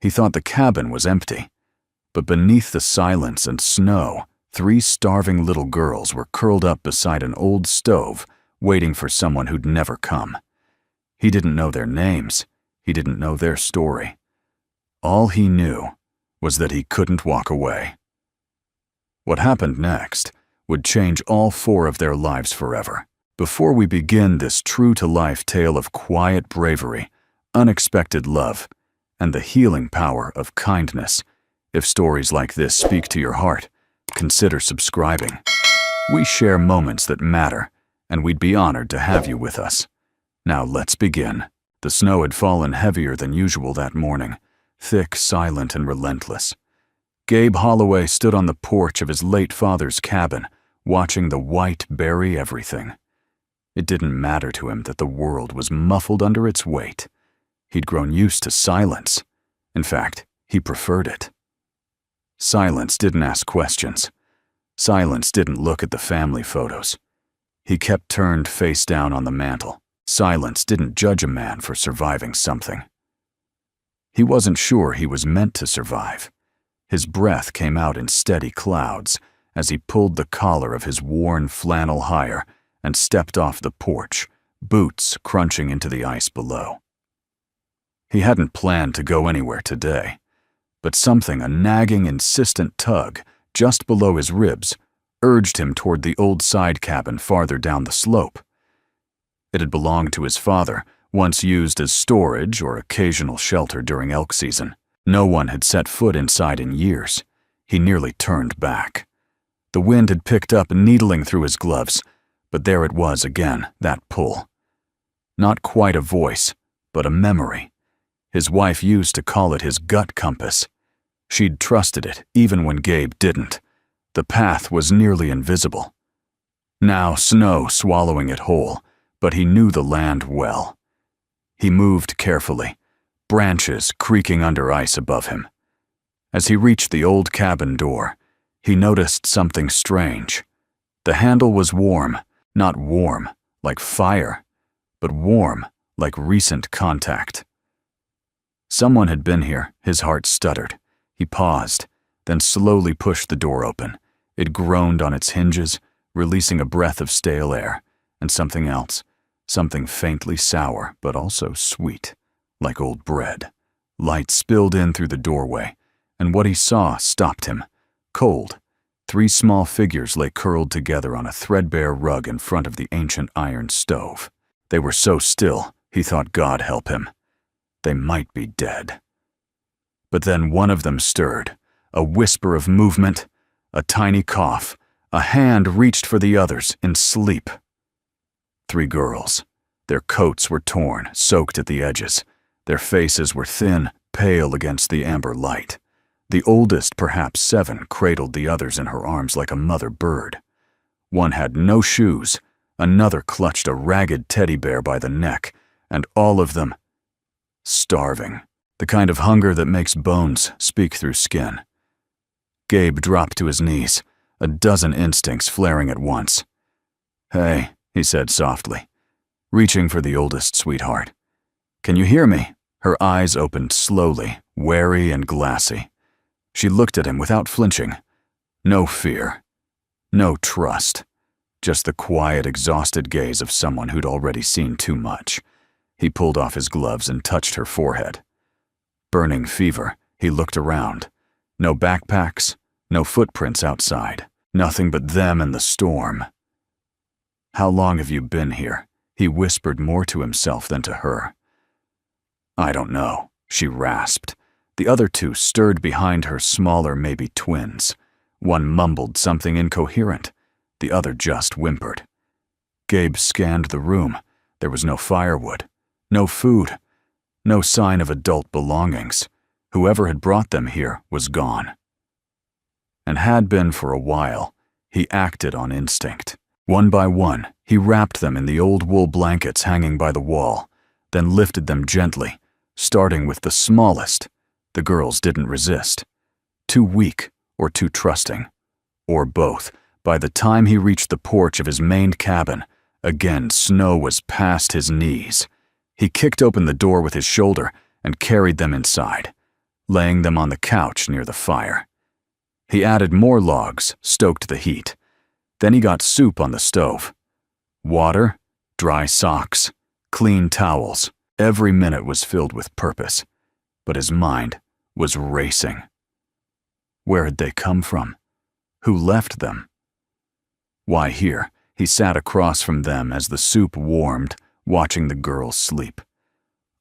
He thought the cabin was empty, but beneath the silence and snow, 3 starving little girls were curled up beside an old stove, waiting for someone who'd never come. He didn't know their names. He didn't know their story. All he knew was that he couldn't walk away. What happened next would change all 4 of their lives forever. Before we begin this true-to-life tale of quiet bravery, unexpected love, and the healing power of kindness, if stories like this speak to your heart, consider subscribing. We share moments that matter, and we'd be honored to have you with us. Now let's begin. The snow had fallen heavier than usual that morning, thick, silent, and relentless. Gabe Holloway stood on the porch of his late father's cabin, watching the white bury everything. It didn't matter to him that the world was muffled under its weight. He'd grown used to silence. In fact, he preferred it. Silence didn't ask questions. Silence didn't look at the family photos. He kept turned face down on the mantel. Silence didn't judge a man for surviving something. He wasn't sure he was meant to survive. His breath came out in steady clouds as he pulled the collar of his worn flannel higher and stepped off the porch, boots crunching into the ice below. He hadn't planned to go anywhere today, but something, a nagging, insistent tug just below his ribs, urged him toward the old side cabin farther down the slope. It had belonged to his father, once used as storage or occasional shelter during elk season. No one had set foot inside in years. He nearly turned back. The wind had picked up, needling through his gloves, but there it was again, that pull. Not quite a voice, but a memory. His wife used to call it his gut compass. She'd trusted it, even when Gabe didn't. The path was nearly invisible. Now snow swallowing it whole, but he knew the land well. He moved carefully, branches creaking under ice above him. As he reached the old cabin door, he noticed something strange. The handle was warm, not warm like fire, but warm like recent contact. Someone had been here, his heart stuttered. He paused, then slowly pushed the door open. It groaned on its hinges, releasing a breath of stale air, and something else, something faintly sour but also sweet, like old bread. Light spilled in through the doorway, and what he saw stopped him. Cold, 3 small figures lay curled together on a threadbare rug in front of the ancient iron stove. They were so still, he thought God help him. They might be dead. But then one of them stirred, a whisper of movement, a tiny cough. A hand reached for the others in sleep. 3 girls. Their coats were torn, soaked at the edges. Their faces were thin, pale against the amber light. The oldest, perhaps 7, cradled the others in her arms like a mother bird. One had no shoes, another clutched a ragged teddy bear by the neck, and all of them starving. The kind of hunger that makes bones speak through skin. Gabe dropped to his knees, a dozen instincts flaring at once. "Hey," he said softly, reaching for the oldest sweetheart. "Can you hear me?" Her eyes opened slowly, wary and glassy. She looked at him without flinching. No fear, no trust, just the quiet, exhausted gaze of someone who'd already seen too much. He pulled off his gloves and touched her forehead. Burning fever, he looked around. No backpacks, no footprints outside, nothing but them and the storm. "How long have you been here?" He whispered more to himself than to her. "I don't know," she rasped. The other 2 stirred behind her, smaller, maybe twins. One mumbled something incoherent. The other just whimpered. Gabe scanned the room. There was no firewood, no food, no sign of adult belongings. Whoever had brought them here was gone. And had been for a while. He acted on instinct. One by one, he wrapped them in the old wool blankets hanging by the wall, then lifted them gently, starting with the smallest. The girls didn't resist. Too weak or too trusting, or both. By the time he reached the porch of his main cabin, again snow was past his knees. He kicked open the door with his shoulder and carried them inside. laying them on the couch near the fire. He added more logs, stoked the heat. Then he got soup on the stove. Water, dry socks, clean towels. Every minute was filled with purpose, but his mind was racing. Where had they come from? Who left them? Why, here, he sat across from them as the soup warmed, watching the girls sleep.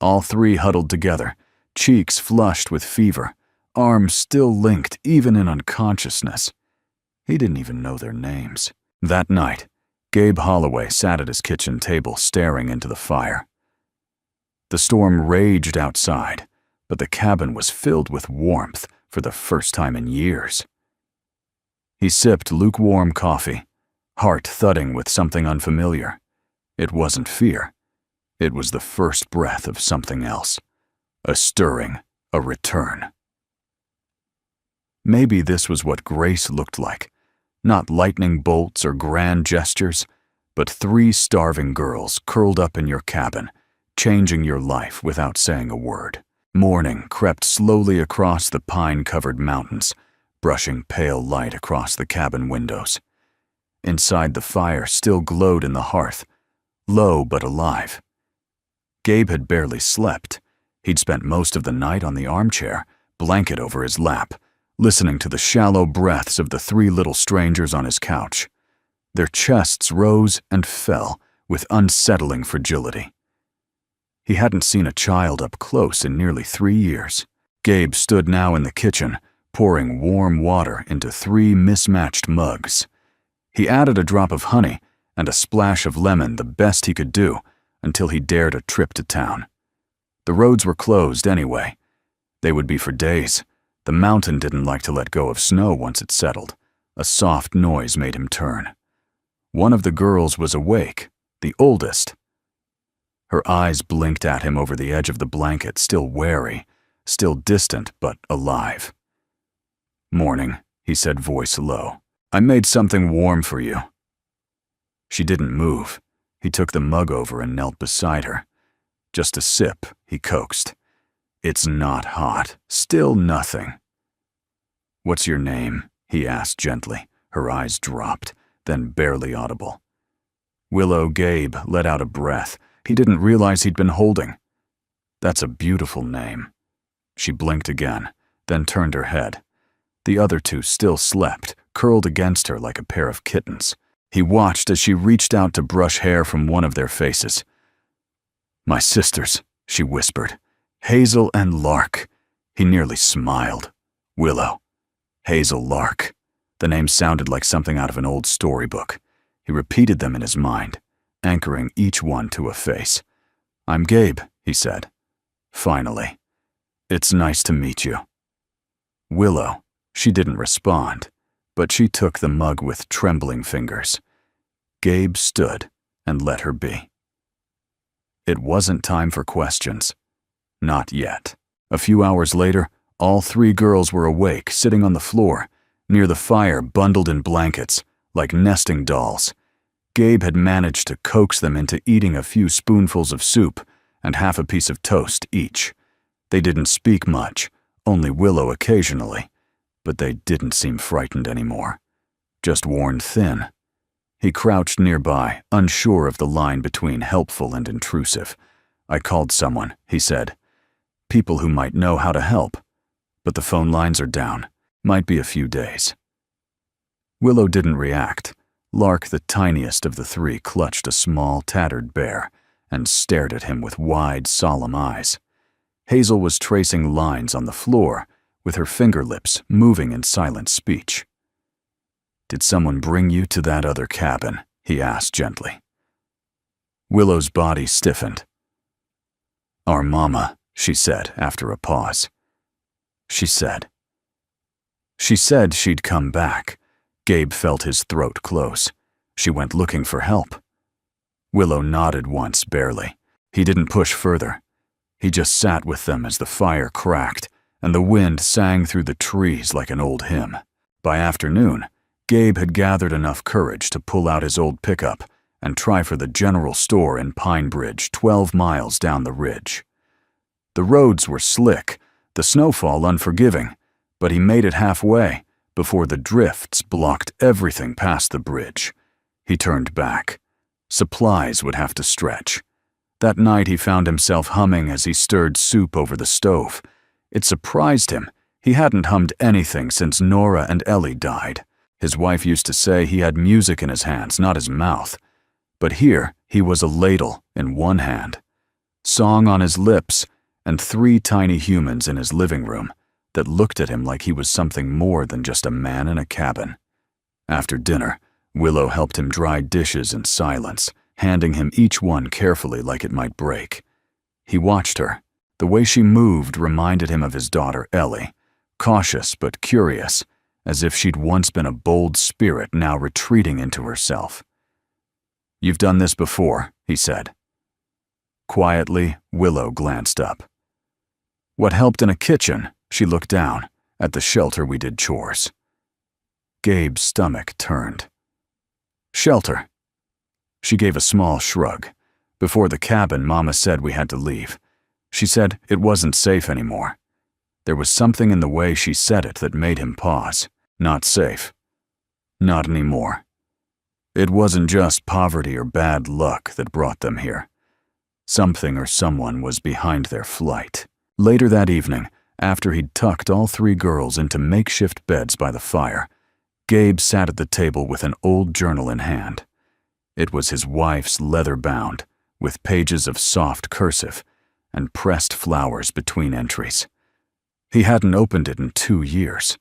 All three huddled together, cheeks flushed with fever, arms still linked even in unconsciousness. He didn't even know their names. That night, Gabe Holloway sat at his kitchen table staring into the fire. The storm raged outside, but the cabin was filled with warmth for the first time in years. He sipped lukewarm coffee, heart thudding with something unfamiliar. It wasn't fear. It was the first breath of something else. A stirring, a return. Maybe this was what grace looked like. Not lightning bolts or grand gestures, but 3 starving girls curled up in your cabin, changing your life without saying a word. Morning crept slowly across the pine-covered mountains, brushing pale light across the cabin windows. Inside, the fire still glowed in the hearth, low but alive. Gabe had barely slept. He'd spent most of the night on the armchair, blanket over his lap, listening to the shallow breaths of the 3 little strangers on his couch. Their chests rose and fell with unsettling fragility. He hadn't seen a child up close in nearly 3 years. Gabe stood now in the kitchen, pouring warm water into 3 mismatched mugs. He added a drop of honey and a splash of lemon, the best he could do, until he dared a trip to town. The roads were closed anyway. They would be for days. The mountain didn't like to let go of snow once it settled. A soft noise made him turn. One of the girls was awake, the oldest. Her eyes blinked at him over the edge of the blanket, still wary, still distant but alive. "Morning," he said, voice low. "I made something warm for you." She didn't move. He took the mug over and knelt beside her. "Just a sip," he coaxed. "It's not hot. Still nothing." "What's your name?" he asked gently. Her eyes dropped, then barely audible. Willow. Gabe let out a breath he didn't realize he'd been holding. "That's a beautiful name." She blinked again, then turned her head. The other 2 still slept, curled against her like a pair of kittens. He watched as she reached out to brush hair from one of their faces. "My sisters," she whispered. "Hazel and Lark." He nearly smiled. Willow. Hazel Lark. The name sounded like something out of an old storybook. He repeated them in his mind, anchoring each one to a face. "I'm Gabe," he said. "Finally. It's nice to meet you." Willow. She didn't respond, but she took the mug with trembling fingers. Gabe stood and let her be. It wasn't time for questions. Not yet. A few hours later, all 3 girls were awake, sitting on the floor, near the fire, bundled in blankets, like nesting dolls. Gabe had managed to coax them into eating a few spoonfuls of soup and half a piece of toast each. They didn't speak much, only Willow occasionally, but they didn't seem frightened anymore, just worn thin. He crouched nearby, unsure of the line between helpful and intrusive. "I called someone," he said. "People who might know how to help. But the phone lines are down. Might be a few days." Willow didn't react. Lark, the tiniest of the 3, clutched a small, tattered bear and stared at him with wide, solemn eyes. Hazel was tracing lines on the floor, with her finger lips moving in silent speech. "Did someone bring you to that other cabin?" he asked gently. Willow's body stiffened. "Our mama," she said after a pause. She said she'd come back. Gabe felt his throat close. She went looking for help. Willow nodded once, barely. He didn't push further. He just sat with them as the fire cracked and the wind sang through the trees like an old hymn. By afternoon, Gabe had gathered enough courage to pull out his old pickup and try for the general store in Pine Bridge, 12 miles down the ridge. The roads were slick, the snowfall unforgiving, but he made it halfway before the drifts blocked everything past the bridge. He turned back. Supplies would have to stretch. That night he found himself humming as he stirred soup over the stove. It surprised him. He hadn't hummed anything since Nora and Ellie died. His wife used to say he had music in his hands, not his mouth. But here he was a ladle in one hand, song on his lips, and 3 tiny humans in his living room that looked at him like he was something more than just a man in a cabin. After dinner, Willow helped him dry dishes in silence, handing him each one carefully like it might break. He watched her. The way she moved reminded him of his daughter Ellie, cautious but curious, as if she'd once been a bold spirit now retreating into herself. "You've done this before," he said. Quietly, Willow glanced up. "What helped in a kitchen?" She looked down. "At the shelter we did chores." Gabe's stomach turned. "Shelter?" She gave a small shrug. "Before the cabin, Mama said we had to leave. She said it wasn't safe anymore." There was something in the way she said it that made him pause. Not safe. Not anymore. It wasn't just poverty or bad luck that brought them here. Something or someone was behind their flight. Later that evening, after he'd tucked all 3 girls into makeshift beds by the fire, Gabe sat at the table with an old journal in hand. It was his wife's leather-bound, with pages of soft cursive and pressed flowers between entries. He hadn't opened it in 2 years,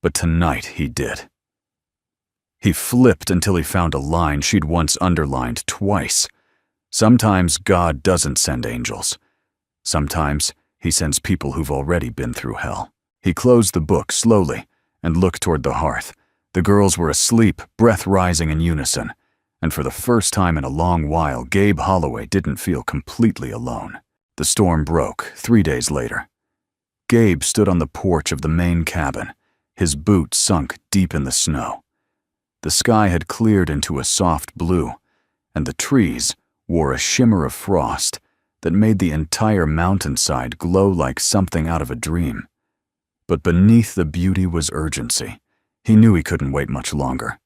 but tonight he did. He flipped until he found a line she'd once underlined twice. Sometimes God doesn't send angels. Sometimes he sends people who've already been through hell. He closed the book slowly and looked toward the hearth. The girls were asleep, breath rising in unison, and for the first time in a long while, Gabe Holloway didn't feel completely alone. The storm broke 3 days later. Gabe stood on the porch of the main cabin, his boots sunk deep in the snow. The sky had cleared into a soft blue, and the trees wore a shimmer of frost that made the entire mountainside glow like something out of a dream. But beneath the beauty was urgency. He knew he couldn't wait much longer.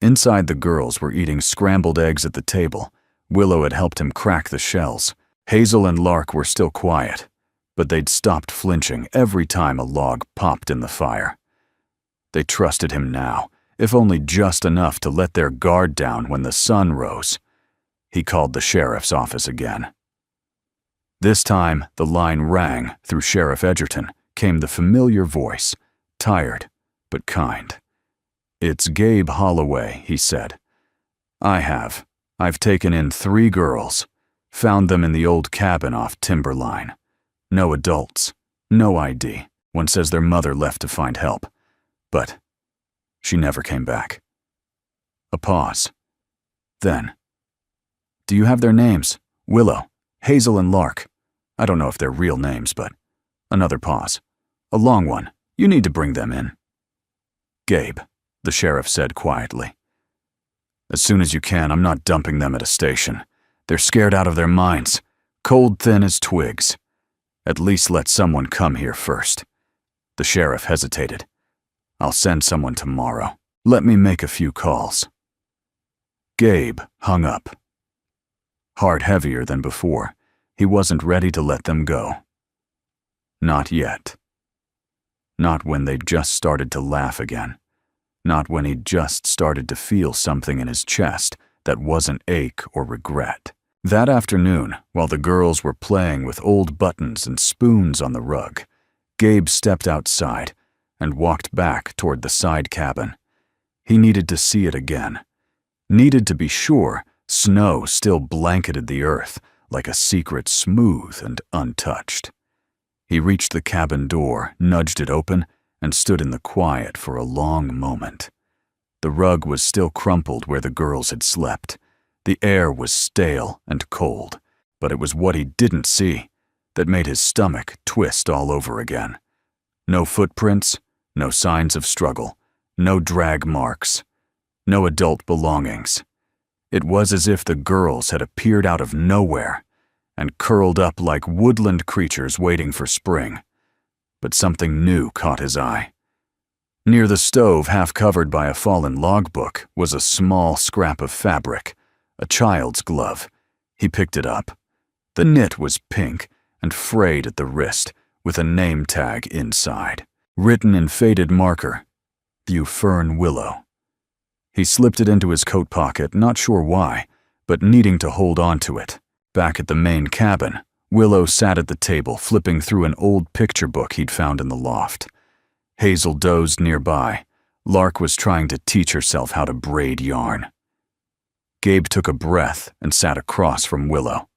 Inside, the girls were eating scrambled eggs at the table. Willow had helped him crack the shells. Hazel and Lark were still quiet, but they'd stopped flinching every time a log popped in the fire. They trusted him now, if only just enough to let their guard down when the sun rose. He called the sheriff's office again. This time, the line rang. Through Sheriff Edgerton came the familiar voice, tired but kind. "It's Gabe Holloway," he said. I've taken in 3 girls. Found them in the old cabin off Timberline. No adults, no ID. One says their mother left to find help. But she never came back." A pause. Then, "Do you have their names? Willow, Hazel, and Lark. I don't know if they're real names, but..." Another pause. "A long one. You need to bring them in." "Gabe," the sheriff said quietly. "As soon as you can. I'm not dumping them at a station. They're scared out of their minds, cold thin as twigs. At least let someone come here first." The sheriff hesitated. "I'll send someone tomorrow. Let me make a few calls." Gabe hung up. Heart heavier than before, he wasn't ready to let them go. Not yet. Not when they'd just started to laugh again. Not when he'd just started to feel something in his chest that wasn't ache or regret. That afternoon, while the girls were playing with old buttons and spoons on the rug, Gabe stepped outside and walked back toward the side cabin. He needed to see it again. Needed to be sure snow still blanketed the earth like a secret smooth and untouched. He reached the cabin door, nudged it open, and stood in the quiet for a long moment. The rug was still crumpled where the girls had slept. The air was stale and cold, but it was what he didn't see that made his stomach twist all over again. No footprints, no signs of struggle, no drag marks, no adult belongings. It was as if the girls had appeared out of nowhere and curled up like woodland creatures waiting for spring. But something new caught his eye. Near the stove, half covered by a fallen logbook, was a small scrap of fabric, a child's glove. He picked it up. The knit was pink and frayed at the wrist, with a name tag inside, written in faded marker, "View Fern Willow." He slipped it into his coat pocket, not sure why, but needing to hold on to it. Back at the main cabin, Willow sat at the table, flipping through an old picture book he'd found in the loft. Hazel dozed nearby. Lark was trying to teach herself how to braid yarn. Gabe took a breath and sat across from Willow.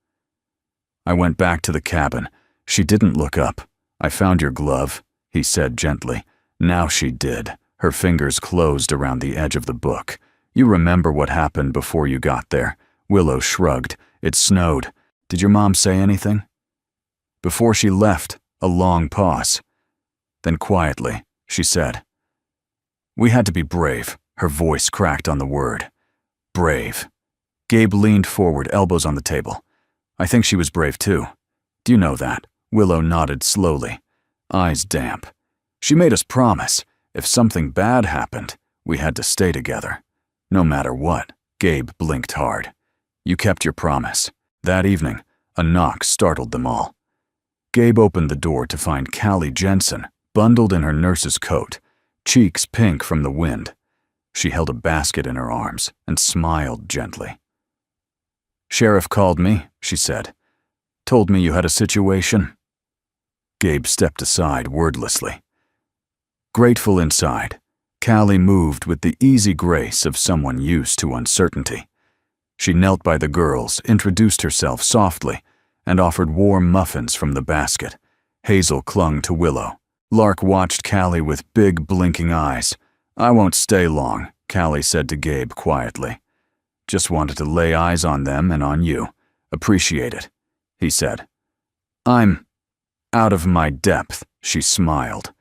"I went back to the cabin. She didn't look up. I found your glove," he said gently. Now she did. Her fingers closed around the edge of the book. "You remember what happened before you got there?" Willow shrugged. "It snowed. Did your mom say anything?" "Before she left," a long pause. Then quietly, she said, "We had to be brave." Her voice cracked on the word. Brave. Gabe leaned forward, elbows on the table. "I think she was brave too." "Do you know that?" Willow nodded slowly, eyes damp. "She made us promise. If something bad happened, we had to stay together. No matter what." Gabe blinked hard. "You kept your promise." That evening, a knock startled them all. Gabe opened the door to find Callie Jensen, bundled in her nurse's coat, cheeks pink from the wind. She held a basket in her arms and smiled gently. "Sheriff called me," she said. "Told me you had a situation." Gabe stepped aside wordlessly. Grateful inside, Callie moved with the easy grace of someone used to uncertainty. She knelt by the girls, introduced herself softly, and offered warm muffins from the basket. Hazel clung to Willow. Lark watched Callie with big, blinking eyes. "I won't stay long," Callie said to Gabe quietly. "Just wanted to lay eyes on them and on you. Appreciate it," he said. "I'm out of my depth," she smiled.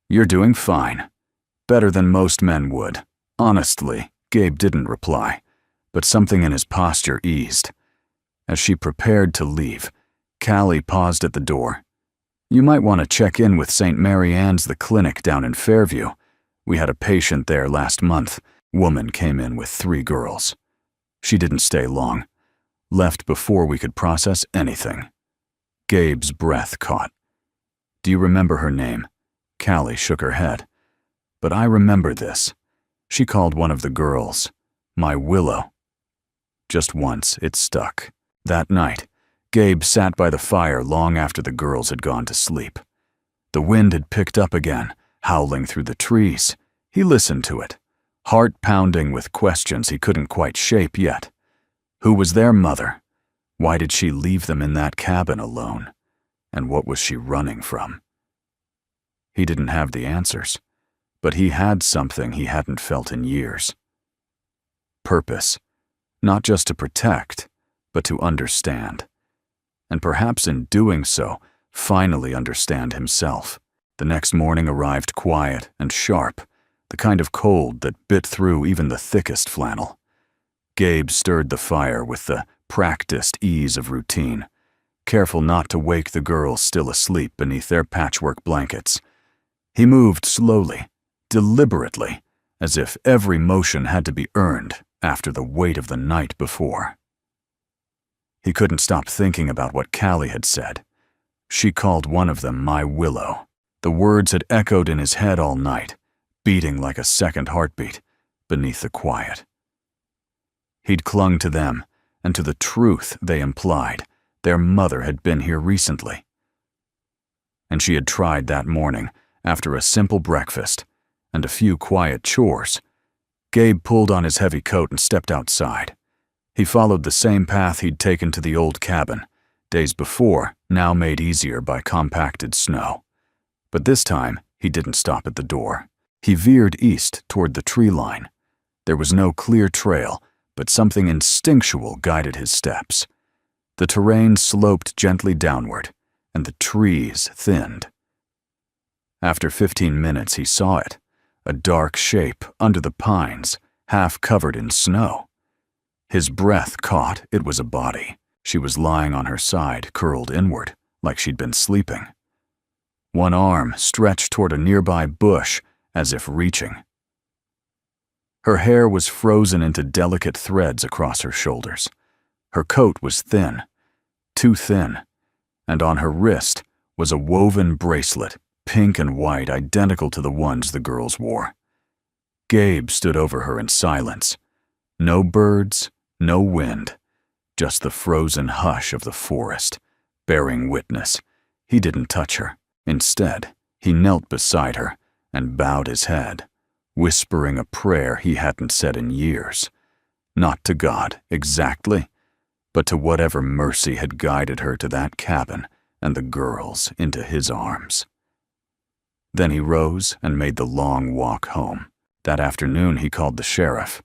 "You're doing fine. Better than most men would." Honestly, Gabe didn't reply, but something in his posture eased. As she prepared to leave, Callie paused at the door. "You might want to check in with St. Mary Ann's, the clinic down in Fairview. We had a patient there last month. Woman came in with 3 girls. She didn't stay long. Left before we could process anything." Gabe's breath caught. "Do you remember her name?" Callie shook her head. "But I remember this. She called one of the girls my Willow." Just once, it stuck. That night, Gabe sat by the fire long after the girls had gone to sleep. The wind had picked up again, howling through the trees. He listened to it, heart pounding with questions he couldn't quite shape yet. Who was their mother? Why did she leave them in that cabin alone? And what was she running from? He didn't have the answers, but he had something he hadn't felt in years. Purpose, not just to protect, but to understand. And perhaps in doing so, finally understand himself. The next morning arrived quiet and sharp, the kind of cold that bit through even the thickest flannel. Gabe stirred the fire with the practiced ease of routine, careful not to wake the girls still asleep beneath their patchwork blankets. He moved slowly, deliberately, as if every motion had to be earned after the weight of the night before. He couldn't stop thinking about what Callie had said. She called one of them my Willow. The words had echoed in his head all night, beating like a second heartbeat beneath the quiet. He'd clung to them and to the truth they implied. Their mother had been here recently. And she had tried that morning, after a simple breakfast and a few quiet chores. Gabe pulled on his heavy coat and stepped outside. He followed the same path he'd taken to the old cabin, days before, now made easier by compacted snow. But this time, he didn't stop at the door. He veered east toward the tree line. There was no clear trail, but something instinctual guided his steps. The terrain sloped gently downward, and the trees thinned. After 15 minutes, he saw it, a dark shape under the pines, half covered in snow. His breath caught. It was a body. She was lying on her side, curled inward, like she'd been sleeping. One arm stretched toward a nearby bush, as if reaching. Her hair was frozen into delicate threads across her shoulders. Her coat was thin, too thin, and on her wrist was a woven bracelet, pink and white, identical to the ones the girls wore. Gabe stood over her in silence. No birds, no wind, just the frozen hush of the forest, bearing witness. He didn't touch her. Instead, he knelt beside her and bowed his head, whispering a prayer he hadn't said in years. Not to God, exactly, but to whatever mercy had guided her to that cabin and the girls into his arms. Then he rose and made the long walk home. That afternoon he called the sheriff.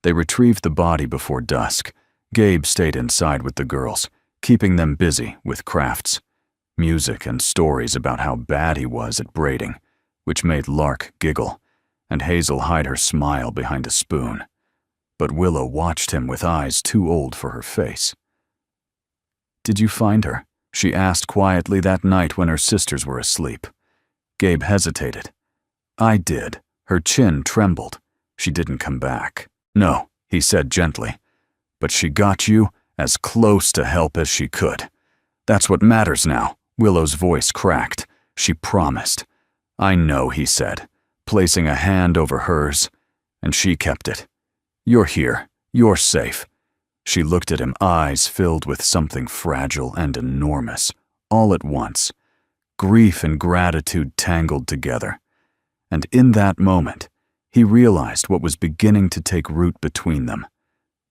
They retrieved the body before dusk. Gabe stayed inside with the girls, keeping them busy with crafts, music, and stories about how bad he was at braiding, which made Lark giggle, and Hazel hide her smile behind a spoon. But Willow watched him with eyes too old for her face. "Did you find her?" she asked quietly that night when her sisters were asleep. Gabe hesitated. "I did." Her chin trembled. "She didn't come back." "No," he said gently. "But she got you as close to help as she could. That's what matters now." Willow's voice cracked. "She promised." "I know," he said, placing a hand over hers, "and she kept it. You're here. You're safe." She looked at him, eyes filled with something fragile and enormous, all at once. Grief and gratitude tangled together. And in that moment, he realized what was beginning to take root between them.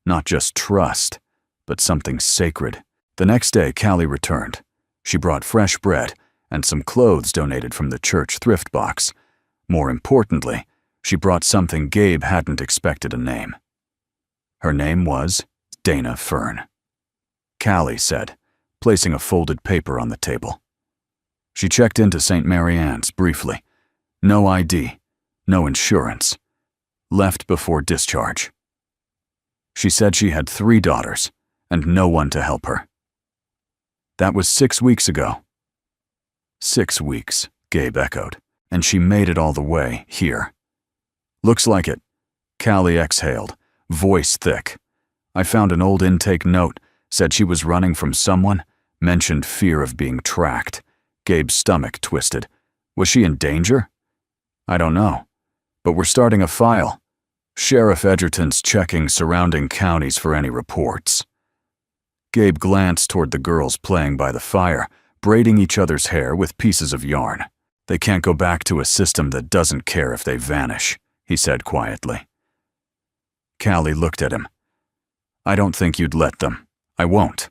Not just trust, but something sacred. The next day, Callie returned. She brought fresh bread and some clothes donated from the church thrift box. More importantly, she brought something Gabe hadn't expected: a name. Her name was Dana Fern. Callie said, placing a folded paper on the table. She checked into St. Mary Ann's briefly. No ID, no insurance. Left before discharge. She said she had 3 daughters and no one to help her. That was 6 weeks ago. 6 weeks, Gabe echoed, and she made it all the way here. Looks like it. Callie exhaled, voice thick. I found an old intake note, said she was running from someone, mentioned fear of being tracked. Gabe's stomach twisted. Was she in danger? I don't know, but we're starting a file. Sheriff Edgerton's checking surrounding counties for any reports. Gabe glanced toward the girls playing by the fire, braiding each other's hair with pieces of yarn. They can't go back to a system that doesn't care if they vanish, he said quietly. Callie looked at him. I don't think you'd let them. I won't.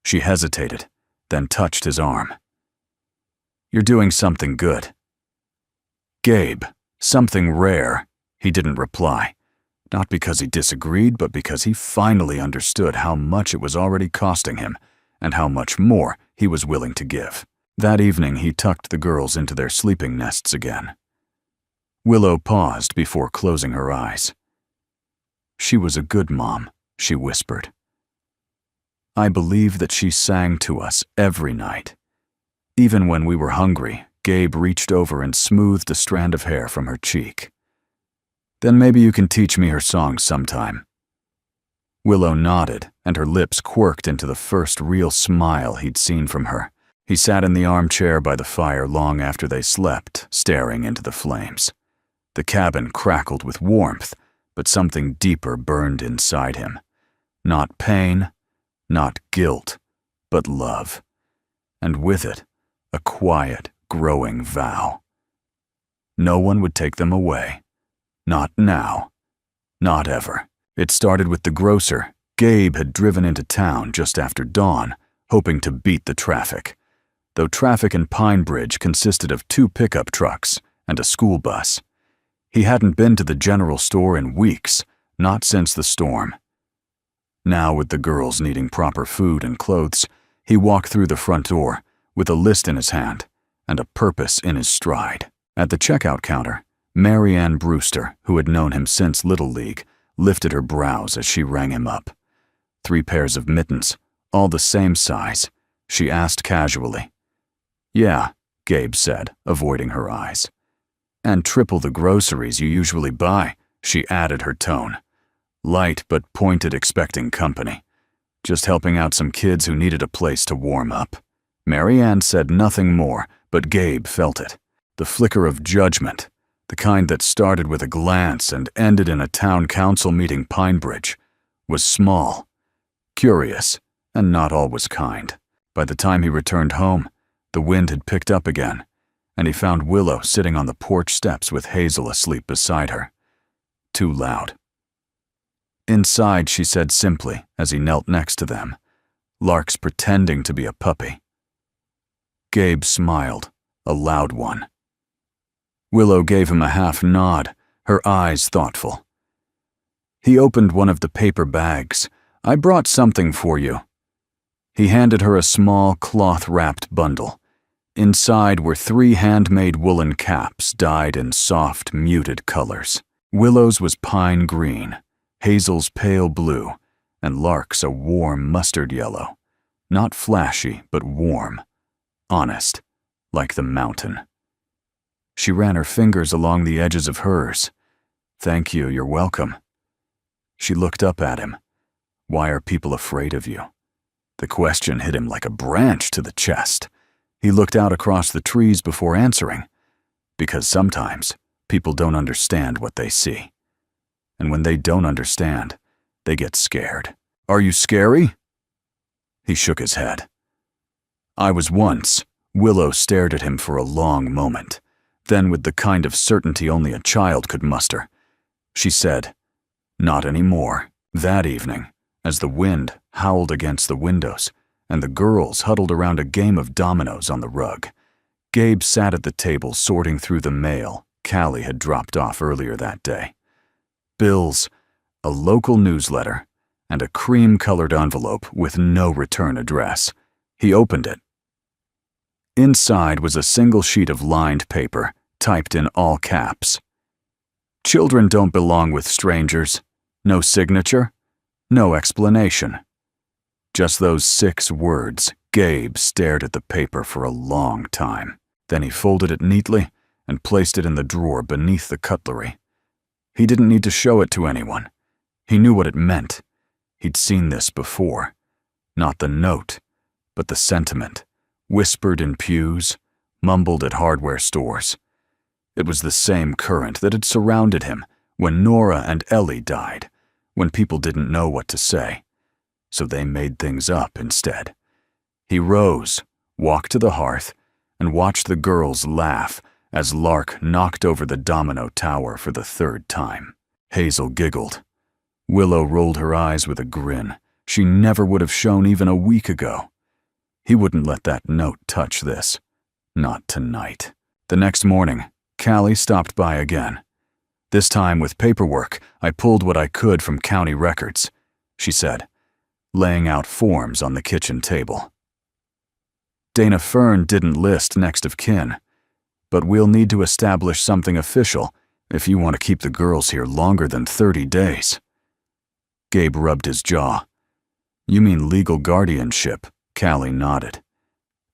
She hesitated, then touched his arm. You're doing something good. Gabe, something rare. He didn't reply. Not because he disagreed, but because he finally understood how much it was already costing him, and how much more he was willing to give. That evening, he tucked the girls into their sleeping nests again. Willow paused before closing her eyes. She was a good mom, she whispered. I believe that she sang to us every night. Even when we were hungry, Gabe reached over and smoothed a strand of hair from her cheek. Then maybe you can teach me her songs sometime. Willow nodded, and her lips quirked into the first real smile he'd seen from her. He sat in the armchair by the fire long after they slept, staring into the flames. The cabin crackled with warmth, but something deeper burned inside him. Not pain, not guilt, but love. And with it, a quiet, growing vow. No one would take them away. Not now. Not ever. It started with the grocer. Gabe had driven into town just after dawn, hoping to beat the traffic. Though traffic in Pine Bridge consisted of 2 pickup trucks and a school bus. He hadn't been to the general store in weeks, not since the storm. Now, with the girls needing proper food and clothes, he walked through the front door, with a list in his hand and a purpose in his stride. At the checkout counter, Mary Ann Brewster, who had known him since Little League, lifted her brows as she rang him up. 3 pairs of mittens, all the same size. She asked casually. Yeah, Gabe said, avoiding her eyes. And triple the groceries you usually buy, she added her tone. Light but pointed, expecting company. Just helping out some kids who needed a place to warm up. Marianne said nothing more, but Gabe felt it. The flicker of judgment, the kind that started with a glance and ended in a town council meeting Pinebridge, was small, curious, and not always kind. By the time he returned home, the wind had picked up again, and he found Willow sitting on the porch steps with Hazel asleep beside her. Too loud. Inside, she said simply as he knelt next to them, Lark's pretending to be a puppy. Gabe smiled, a loud one. Willow gave him a half nod, her eyes thoughtful. He opened one of the paper bags. I brought something for you. He handed her a small cloth-wrapped bundle. Inside were 3 handmade woolen caps dyed in soft, muted colors. Willow's was pine green, Hazel's pale blue, and Lark's a warm mustard yellow. Not flashy, but warm. Honest, like the mountain. She ran her fingers along the edges of hers. Thank you, you're welcome. She looked up at him. Why are people afraid of you? The question hit him like a branch to the chest. He looked out across the trees before answering. Because sometimes, people don't understand what they see. And when they don't understand, they get scared. Are you scary? He shook his head. I was once. Willow stared at him for a long moment. Then, with the kind of certainty only a child could muster, she said, Not anymore. That evening, as the wind howled against the windows and the girls huddled around a game of dominoes on the rug, Gabe sat at the table sorting through the mail Callie had dropped off earlier that day. Bills, a local newsletter, and a cream-colored envelope with no return address. He opened it. Inside was a single sheet of lined paper, typed in all caps. Children don't belong with strangers. No signature, no explanation. Just those 6 words. Gabe stared at the paper for a long time. Then he folded it neatly and placed it in the drawer beneath the cutlery. He didn't need to show it to anyone. He knew what it meant. He'd seen this before. Not the note, but the sentiment. Whispered in pews, mumbled at hardware stores. It was the same current that had surrounded him when Nora and Ellie died, when people didn't know what to say. So they made things up instead. He rose, walked to the hearth, and watched the girls laugh as Lark knocked over the domino tower for the 3rd time. Hazel giggled. Willow rolled her eyes with a grin she never would have shown even a week ago. He wouldn't let that note touch this. Not tonight. The next morning, Callie stopped by again. This time with paperwork, I pulled what I could from county records, she said, laying out forms on the kitchen table. Dana Fern didn't list next of kin, but we'll need to establish something official if you want to keep the girls here longer than 30 days. Gabe rubbed his jaw. You mean legal guardianship? Callie nodded.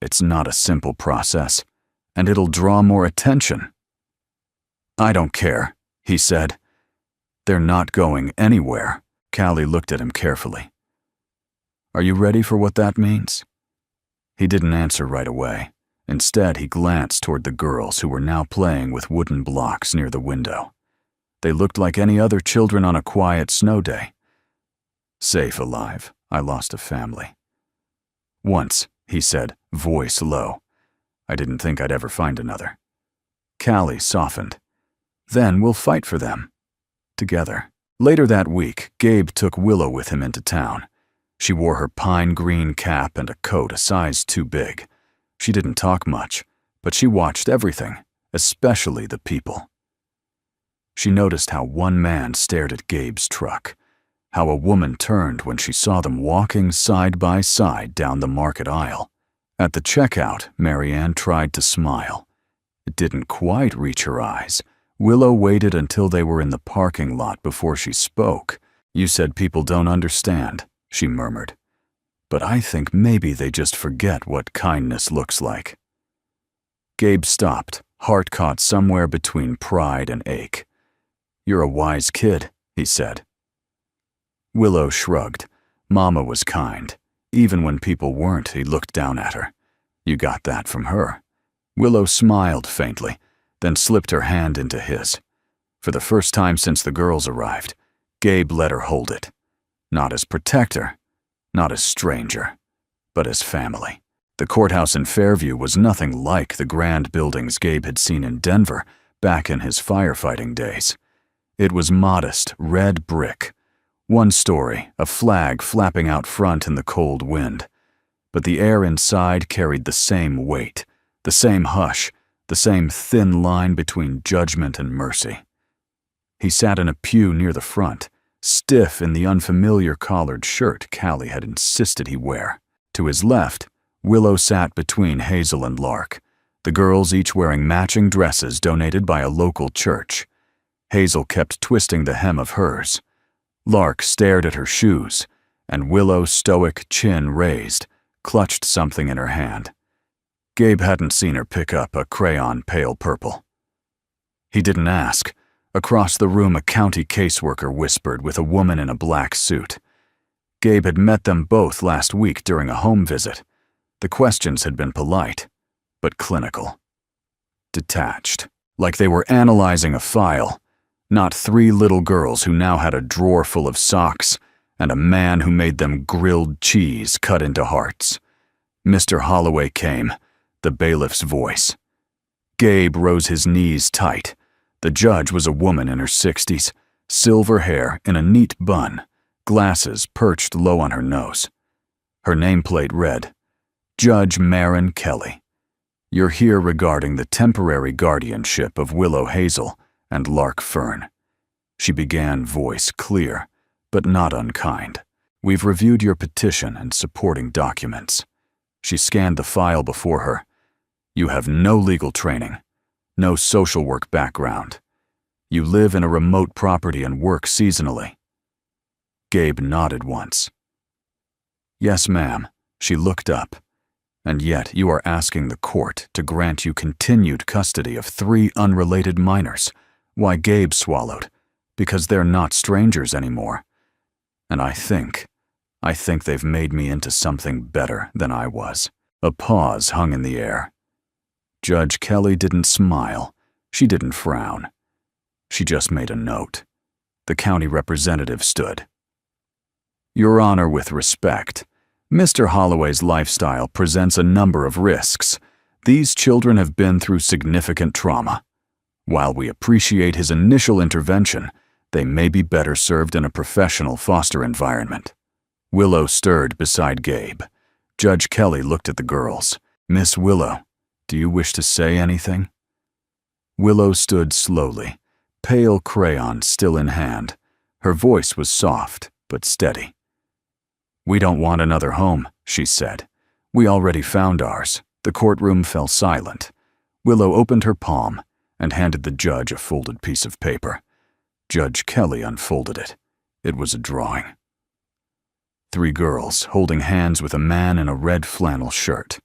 It's not a simple process, and it'll draw more attention. I don't care, he said. They're not going anywhere. Callie looked at him carefully. Are you ready for what that means? He didn't answer right away. Instead, he glanced toward the girls who were now playing with wooden blocks near the window. They looked like any other children on a quiet snow day. Safe alive, I lost a family. Once, he said, voice low. I didn't think I'd ever find another. Callie softened. Then we'll fight for them. Together. Later that week, Gabe took Willow with him into town. She wore her pine green cap and a coat a size too big. She didn't talk much, but she watched everything, especially the people. She noticed how one man stared at Gabe's truck, how a woman turned when she saw them walking side by side down the market aisle. At the checkout, Marianne tried to smile. It didn't quite reach her eyes. Willow waited until they were in the parking lot before she spoke. You said people don't understand. she murmured. But I think maybe they just forget what kindness looks like. Gabe stopped, heart caught somewhere between pride and ache. You're a wise kid, he said. Willow shrugged. Mama was kind. Even when people weren't, he looked down at her. You got that from her. Willow smiled faintly, then slipped her hand into his. For the first time since the girls arrived, Gabe let her hold it. Not as protector, not as stranger, but as family. The courthouse in Fairview was nothing like the grand buildings Gabe had seen in Denver back in his firefighting days. It was modest, red brick. One story, a flag flapping out front in the cold wind. But the air inside carried the same weight, the same hush, the same thin line between judgment and mercy. He sat in a pew near the front, stiff in the unfamiliar collared shirt Callie had insisted he wear. To his left, Willow sat between Hazel and Lark, the girls each wearing matching dresses donated by a local church. Hazel kept twisting the hem of hers. Lark stared at her shoes, and Willow, stoic, chin raised, clutched something in her hand. Gabe hadn't seen her pick up a crayon pale purple. He didn't ask. Across the room, a county caseworker whispered with a woman in a black suit. Gabe had met them both last week during a home visit. The questions had been polite, but clinical. Detached, like they were analyzing a file, not three little girls who now had a drawer full of socks and a man who made them grilled cheese cut into hearts. Mr. Holloway came, the bailiff's voice. Gabe rose his knees tight. The judge was a woman in her 60s, silver hair in a neat bun, glasses perched low on her nose. Her nameplate read, Judge Maren Kelly. You're here regarding the temporary guardianship of Willow Hazel and Lark Fern. She began, voice clear, but not unkind. We've reviewed your petition and supporting documents. She scanned the file before her. You have no legal training, no social work background. You live in a remote property and work seasonally. Gabe nodded once. Yes, ma'am. She looked up. And yet you are asking the court to grant you continued custody of 3 unrelated minors. Why, Gabe swallowed. Because they're not strangers anymore. And I think they've made me into something better than I was. A pause hung in the air. Judge Kelly didn't smile. She didn't frown. She just made a note. The county representative stood. Your Honor, with respect, Mr. Holloway's lifestyle presents a number of risks. These children have been through significant trauma. While we appreciate his initial intervention, they may be better served in a professional foster environment. Willow stirred beside Gabe. Judge Kelly looked at the girls. Miss Willow, do you wish to say anything? Willow stood slowly, pale crayon still in hand. Her voice was soft but steady. We don't want another home, she said. We already found ours. The courtroom fell silent. Willow opened her palm and handed the judge a folded piece of paper. Judge Kelly unfolded it. It was a drawing. 3 girls holding hands with a man in a red flannel shirt.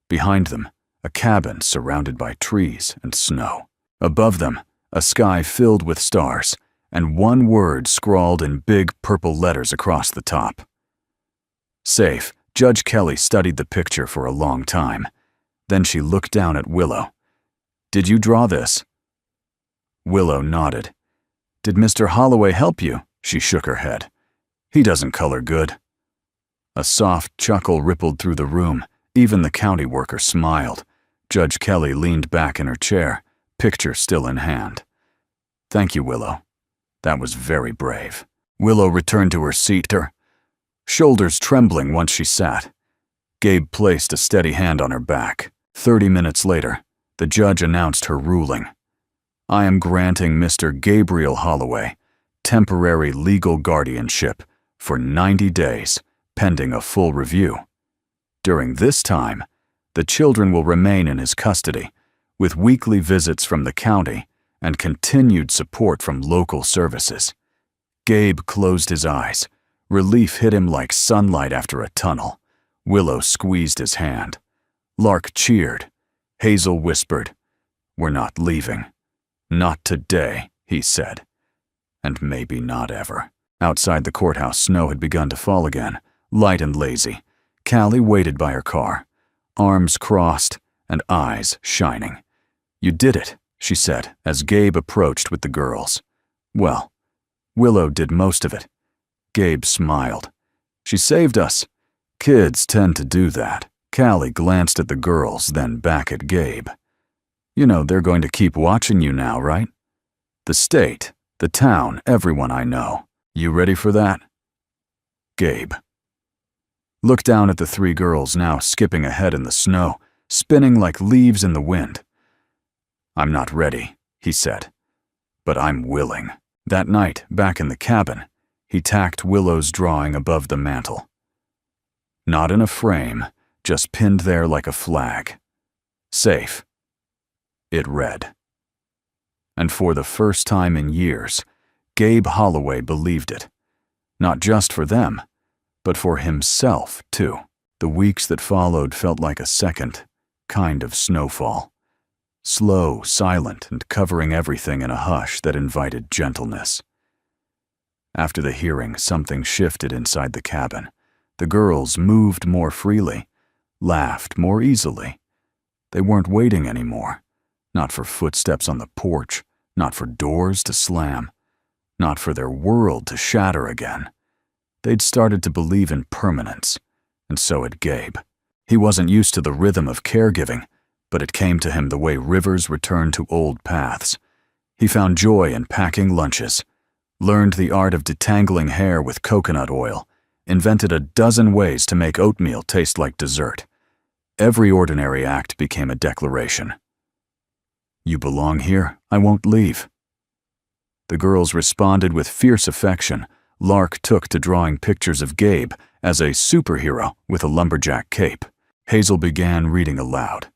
Behind them, a cabin surrounded by trees and snow. Above them, a sky filled with stars, and one word scrawled in big purple letters across the top. Safe. Judge Kelly studied the picture for a long time. Then she looked down at Willow. Did you draw this? Willow nodded. Did Mr. Holloway help you? She shook her head. He doesn't color good. A soft chuckle rippled through the room. Even the county worker smiled. Judge Kelly leaned back in her chair, picture still in hand. Thank you, Willow. That was very brave. Willow returned to her seat, her shoulders trembling once she sat. Gabe placed a steady hand on her back. 30 minutes later, the judge announced her ruling. I am granting Mr. Gabriel Holloway temporary legal guardianship for 90 days, pending a full review. During this time, the children will remain in his custody, with weekly visits from the county and continued support from local services. Gabe closed his eyes, Relief hit him like sunlight after a tunnel. Willow squeezed his hand. Lark cheered. Hazel whispered, "We're not leaving." "Not today," he said. And maybe not ever. Outside the courthouse, snow had begun to fall again, light and lazy. Callie waited by her car, arms crossed and eyes shining. "You did it," she said as Gabe approached with the girls. "Well, Willow did most of it." Gabe smiled. "She saved us." Kids tend to do that. Callie glanced at the girls, then back at Gabe. "You know they're going to keep watching you now, right? The state, the town, everyone I know. You ready for that?" Gabe looked down at the three girls now skipping ahead in the snow, spinning like leaves in the wind. "I'm not ready," he said, "but I'm willing." That night, back in the cabin, he tacked Willow's drawing above the mantel. Not in a frame, just pinned there like a flag. Safe. It read. And for the first time in years, Gabe Holloway believed it. Not just for them, but for himself, too. The weeks that followed felt like a second kind of snowfall. Slow, silent, and covering everything in a hush that invited gentleness. After the hearing, something shifted inside the cabin. The girls moved more freely, laughed more easily. They weren't waiting anymore. Not for footsteps on the porch, not for doors to slam, not for their world to shatter again. They'd started to believe in permanence, and so had Gabe. He wasn't used to the rhythm of caregiving, but it came to him the way rivers return to old paths. He found joy in packing lunches, learned the art of detangling hair with coconut oil, invented a dozen ways to make oatmeal taste like dessert. Every ordinary act became a declaration. "You belong here. I won't leave." The girls responded with fierce affection. Lark took to drawing pictures of Gabe as a superhero with a lumberjack cape. Hazel began reading aloud.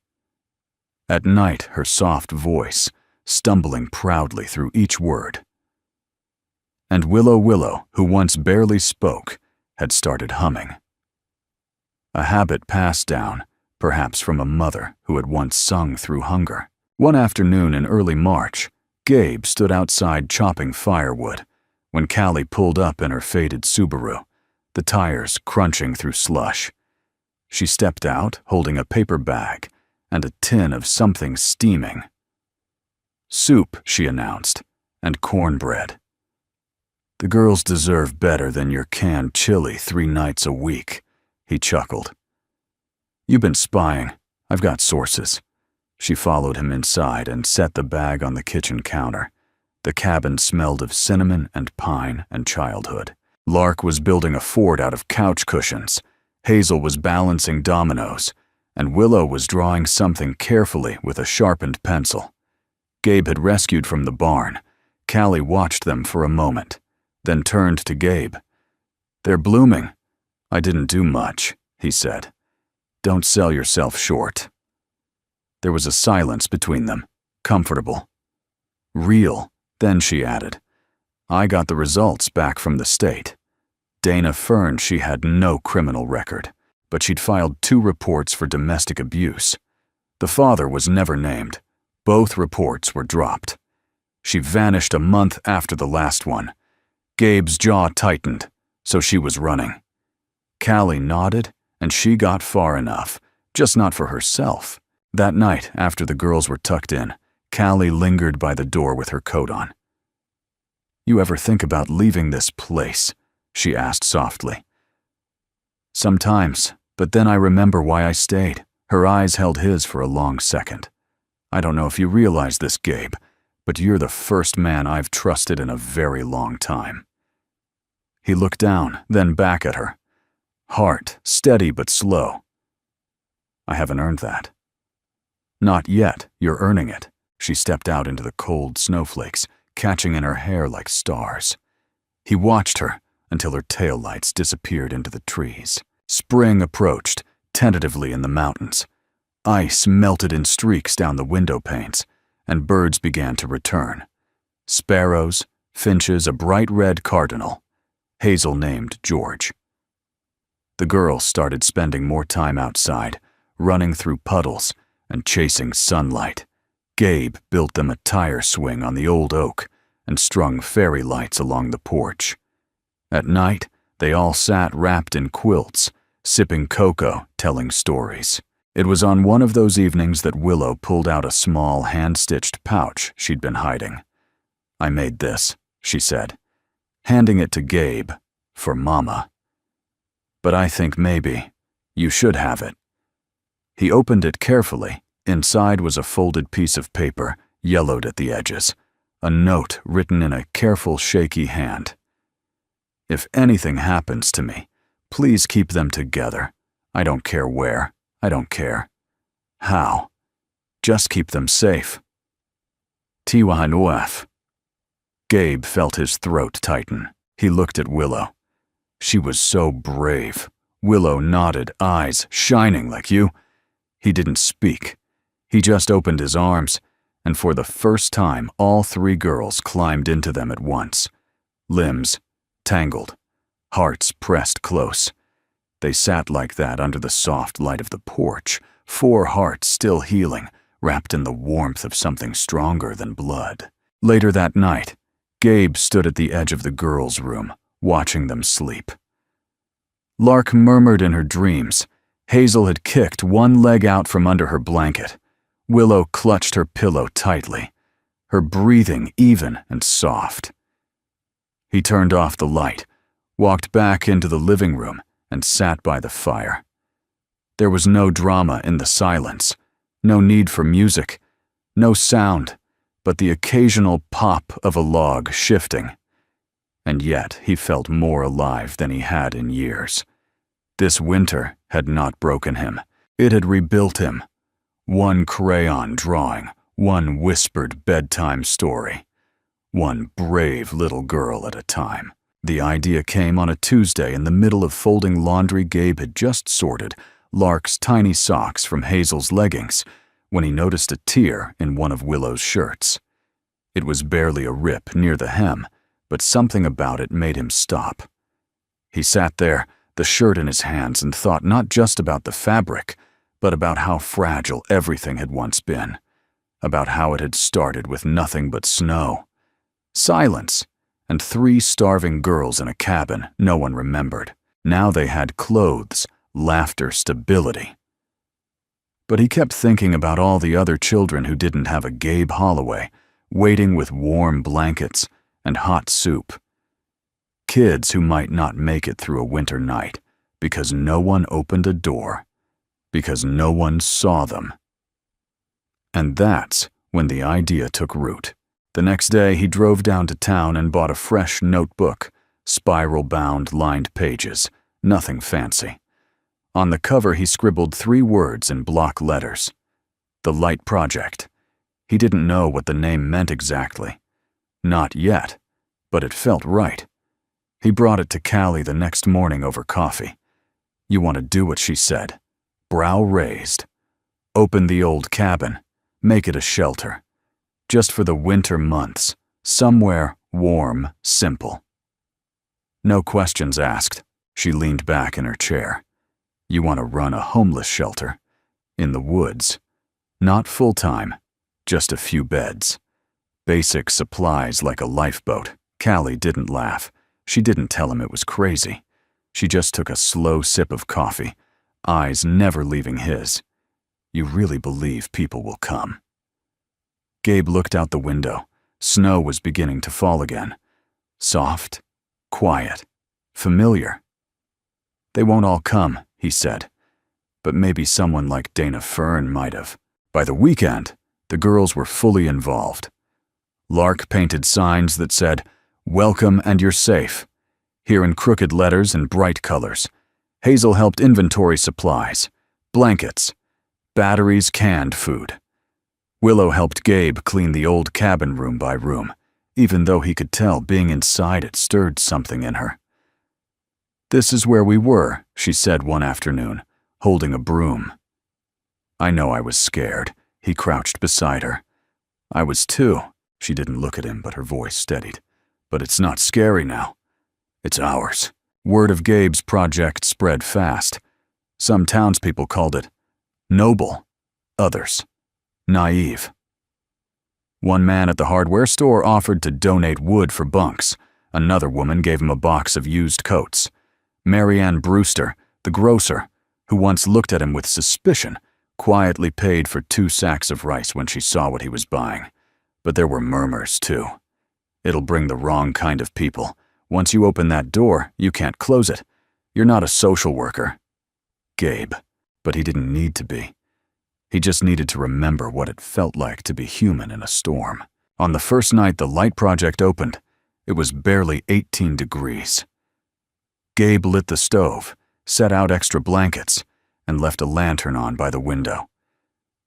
At night, her soft voice, stumbling proudly through each word. And Willow, who once barely spoke, had started humming. A habit passed down, perhaps from a mother who had once sung through hunger. One afternoon in early March, Gabe stood outside chopping firewood when Callie pulled up in her faded Subaru, the tires crunching through slush. She stepped out, holding a paper bag and a tin of something steaming. "Soup," she announced, "and cornbread." "The girls deserve better than your canned chili 3 nights a week," he chuckled. "You've been spying. I've got sources." She followed him inside and set the bag on the kitchen counter. The cabin smelled of cinnamon and pine and childhood. Lark was building a fort out of couch cushions. Hazel was balancing dominoes, and Willow was drawing something carefully with a sharpened pencil. Gabe had rescued from the barn. Callie watched them for a moment, then turned to Gabe. "They're blooming." "I didn't do much," he said. "Don't sell yourself short." There was a silence between them, comfortable. "Real," then she added. "I got the results back from the state." Dana affirmed she had no criminal record, but she'd filed 2 reports for domestic abuse. The father was never named. Both reports were dropped. She vanished a month after the last one. Gabe's jaw tightened, so she was running. Callie nodded, and she got far enough, just not for herself. That night, after the girls were tucked in, Callie lingered by the door with her coat on. "You ever think about leaving this place?" she asked softly. "Sometimes, but then I remember why I stayed." Her eyes held his for a long second. "I don't know if you realize this, Gabe, but you're the first man I've trusted in a very long time." He looked down, then back at her. Heart steady but slow. "I haven't earned that." "Not yet, you're earning it." She stepped out into the cold snowflakes, catching in her hair like stars. He watched her until her taillights disappeared into the trees. Spring approached, tentatively in the mountains. Ice melted in streaks down the window panes, and birds began to return. Sparrows, finches, a bright red cardinal. Hazel named George. The girls started spending more time outside, running through puddles and chasing sunlight. Gabe built them a tire swing on the old oak and strung fairy lights along the porch. At night, they all sat wrapped in quilts, sipping cocoa, telling stories. It was on one of those evenings that Willow pulled out a small hand-stitched pouch she'd been hiding. "I made this," she said, handing it to Gabe, "for Mama. But I think maybe you should have it." He opened it carefully. Inside was a folded piece of paper, yellowed at the edges, a note written in a careful, shaky hand. "If anything happens to me, please keep them together. I don't care where. I don't care how. Just keep them safe. Tiwahanuaf." Gabe felt his throat tighten. He looked at Willow. She was so brave. Willow nodded, eyes shining like you. He didn't speak. He just opened his arms, and for the first time, all three girls climbed into them at once. Limbs tangled, hearts pressed close. They sat like that under the soft light of the porch, 4 hearts still healing, wrapped in the warmth of something stronger than blood. Later that night, Gabe stood at the edge of the girls' room, watching them sleep. Lark murmured in her dreams. Hazel had kicked one leg out from under her blanket. Willow clutched her pillow tightly, her breathing even and soft. He turned off the light, walked back into the living room, and sat by the fire. There was no drama in the silence, no need for music, no sound, but the occasional pop of a log shifting. And yet he felt more alive than he had in years. This winter had not broken him. It had rebuilt him. One crayon drawing, one whispered bedtime story, one brave little girl at a time. The idea came on a Tuesday in the middle of folding laundry Gabe had just sorted Lark's tiny socks from Hazel's leggings when he noticed a tear in one of Willow's shirts. It was barely a rip near the hem, but something about it made him stop. He sat there, the shirt in his hands, and thought not just about the fabric, but about how fragile everything had once been, about how it had started with nothing but snow, silence, and 3 starving girls in a cabin no one remembered. Now they had clothes, laughter, stability. But he kept thinking about all the other children who didn't have a Gabe Holloway, waiting with warm blankets and hot soup. Kids who might not make it through a winter night because no one opened a door, because no one saw them. And that's when the idea took root. The next day, he drove down to town and bought a fresh notebook, spiral-bound, lined pages, nothing fancy. On the cover, he scribbled 3 words in block letters. The Light Project. He didn't know what the name meant exactly. Not yet, but it felt right. He brought it to Callie the next morning over coffee. "You want to do what she said. Brow raised. Open the old cabin. Make it a shelter. Just for the winter months. Somewhere warm, simple." No questions asked. She leaned back in her chair. "You want to run a homeless shelter. In the woods. Not full-time. Just a few beds. Basic supplies like a lifeboat." Callie didn't laugh. She didn't tell him it was crazy. She just took a slow sip of coffee, eyes never leaving his. "You really believe people will come?" Gabe looked out the window. Snow was beginning to fall again. Soft, quiet, familiar. "They won't all come," he said, "but maybe someone like Dana Fern might have." By the weekend, the girls were fully involved. Lark painted signs that said, "Welcome and you're safe," here in crooked letters and bright colors. Hazel helped inventory supplies, blankets, batteries, canned food. Willow helped Gabe clean the old cabin room by room, even though he could tell being inside it stirred something in her. "This is where we were," she said one afternoon, holding a broom. "I know I was scared." He crouched beside her. "I was too." She didn't look at him, but her voice steadied. "But it's not scary now. It's ours. Word of Gabe's project spread fast. Some townspeople called it noble, others naive. One man at the hardware store offered to donate wood for bunks. Another woman gave him a box of used coats. Marianne Brewster, the grocer, who once looked at him with suspicion, quietly paid for 2 sacks of rice when she saw what he was buying. But there were murmurs, too. It'll bring the wrong kind of people. Once you open that door, you can't close it. You're not a social worker. Gabe. But he didn't need to be. He just needed to remember what it felt like to be human in a storm. On the first night the light project opened, it was barely 18 degrees. Gabe lit the stove, set out extra blankets, and left a lantern on by the window.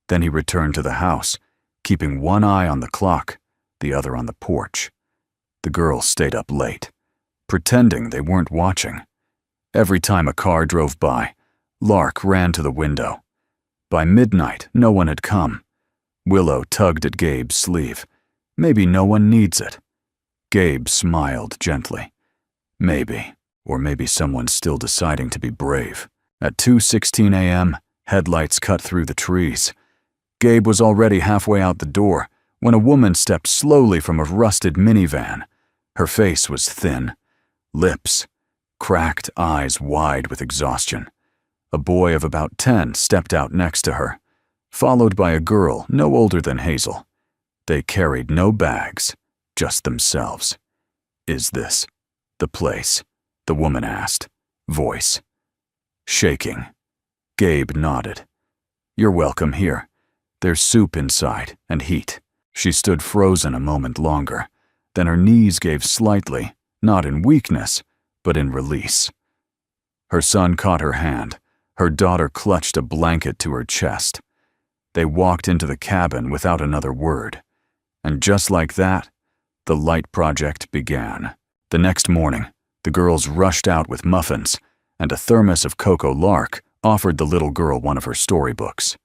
Then he returned to the house, keeping one eye on the clock, the other on the porch. The girls stayed up late, pretending they weren't watching. Every time a car drove by, Lark ran to the window. By midnight, no one had come. Willow tugged at Gabe's sleeve. Maybe no one needs it. Gabe smiled gently. Maybe, or maybe someone's still deciding to be brave. At 2:16 a.m., headlights cut through the trees. Gabe was already halfway out the door when a woman stepped slowly from a rusted minivan. Her face was thin, lips, cracked eyes wide with exhaustion. A boy of about 10 stepped out next to her, followed by a girl no older than Hazel. They carried no bags, just themselves. "Is this the place?" the woman asked, voice shaking. Gabe nodded. "You're welcome here. There's soup inside and heat." She stood frozen a moment longer. Then her knees gave slightly, not in weakness, but in release. Her son caught her hand. Her daughter clutched a blanket to her chest. They walked into the cabin without another word. And just like that, the light project began. The next morning, the girls rushed out with muffins, and a thermos of cocoa. Lark offered the little girl one of her storybooks.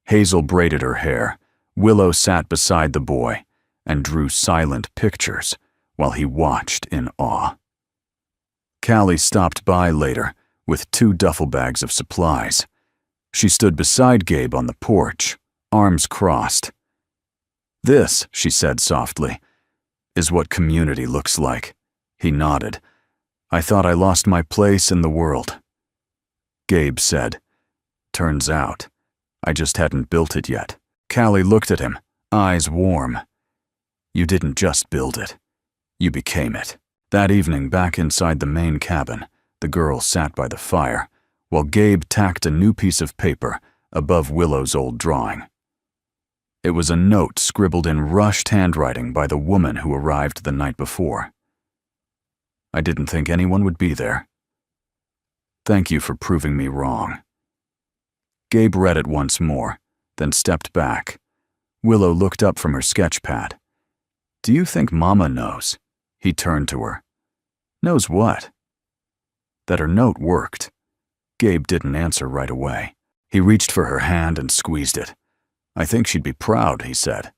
Hazel braided her hair. Willow sat beside the boy and drew silent pictures while he watched in awe. Callie stopped by later with 2 duffel bags of supplies. She stood beside Gabe on the porch, arms crossed. "This," she said softly, "is what community looks like." He nodded. "I thought I lost my place in the world." Gabe said, "Turns out, I just hadn't built it yet." Callie looked at him, eyes warm. "You didn't just build it. You became it." That evening, back inside the main cabin, the girls sat by the fire, while Gabe tacked a new piece of paper above Willow's old drawing. It was a note scribbled in rushed handwriting by the woman who arrived the night before. "I didn't think anyone would be there. Thank you for proving me wrong." Gabe read it once more, then stepped back. Willow looked up from her sketch pad. "Do you think Mama knows?" He turned to her. "Knows what?" "That her note worked." Gabe didn't answer right away. He reached for her hand and squeezed it. "I think she'd be proud," he said.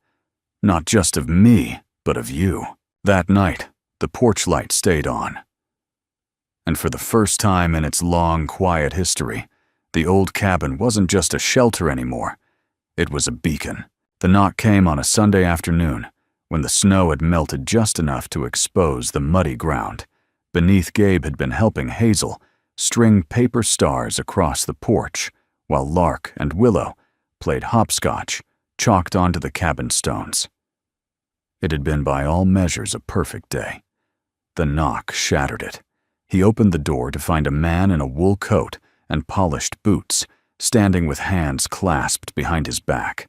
"Not just of me, but of you." That night, the porch light stayed on. And for the first time in its long, quiet history, the old cabin wasn't just a shelter anymore. It was a beacon. The knock came on a Sunday afternoon, when the snow had melted just enough to expose the muddy ground. Beneath, Gabe had been helping Hazel string paper stars across the porch, while Lark and Willow played hopscotch, chalked onto the cabin stones. It had been by all measures a perfect day. The knock shattered it. He opened the door to find a man in a wool coat and polished boots, standing with hands clasped behind his back.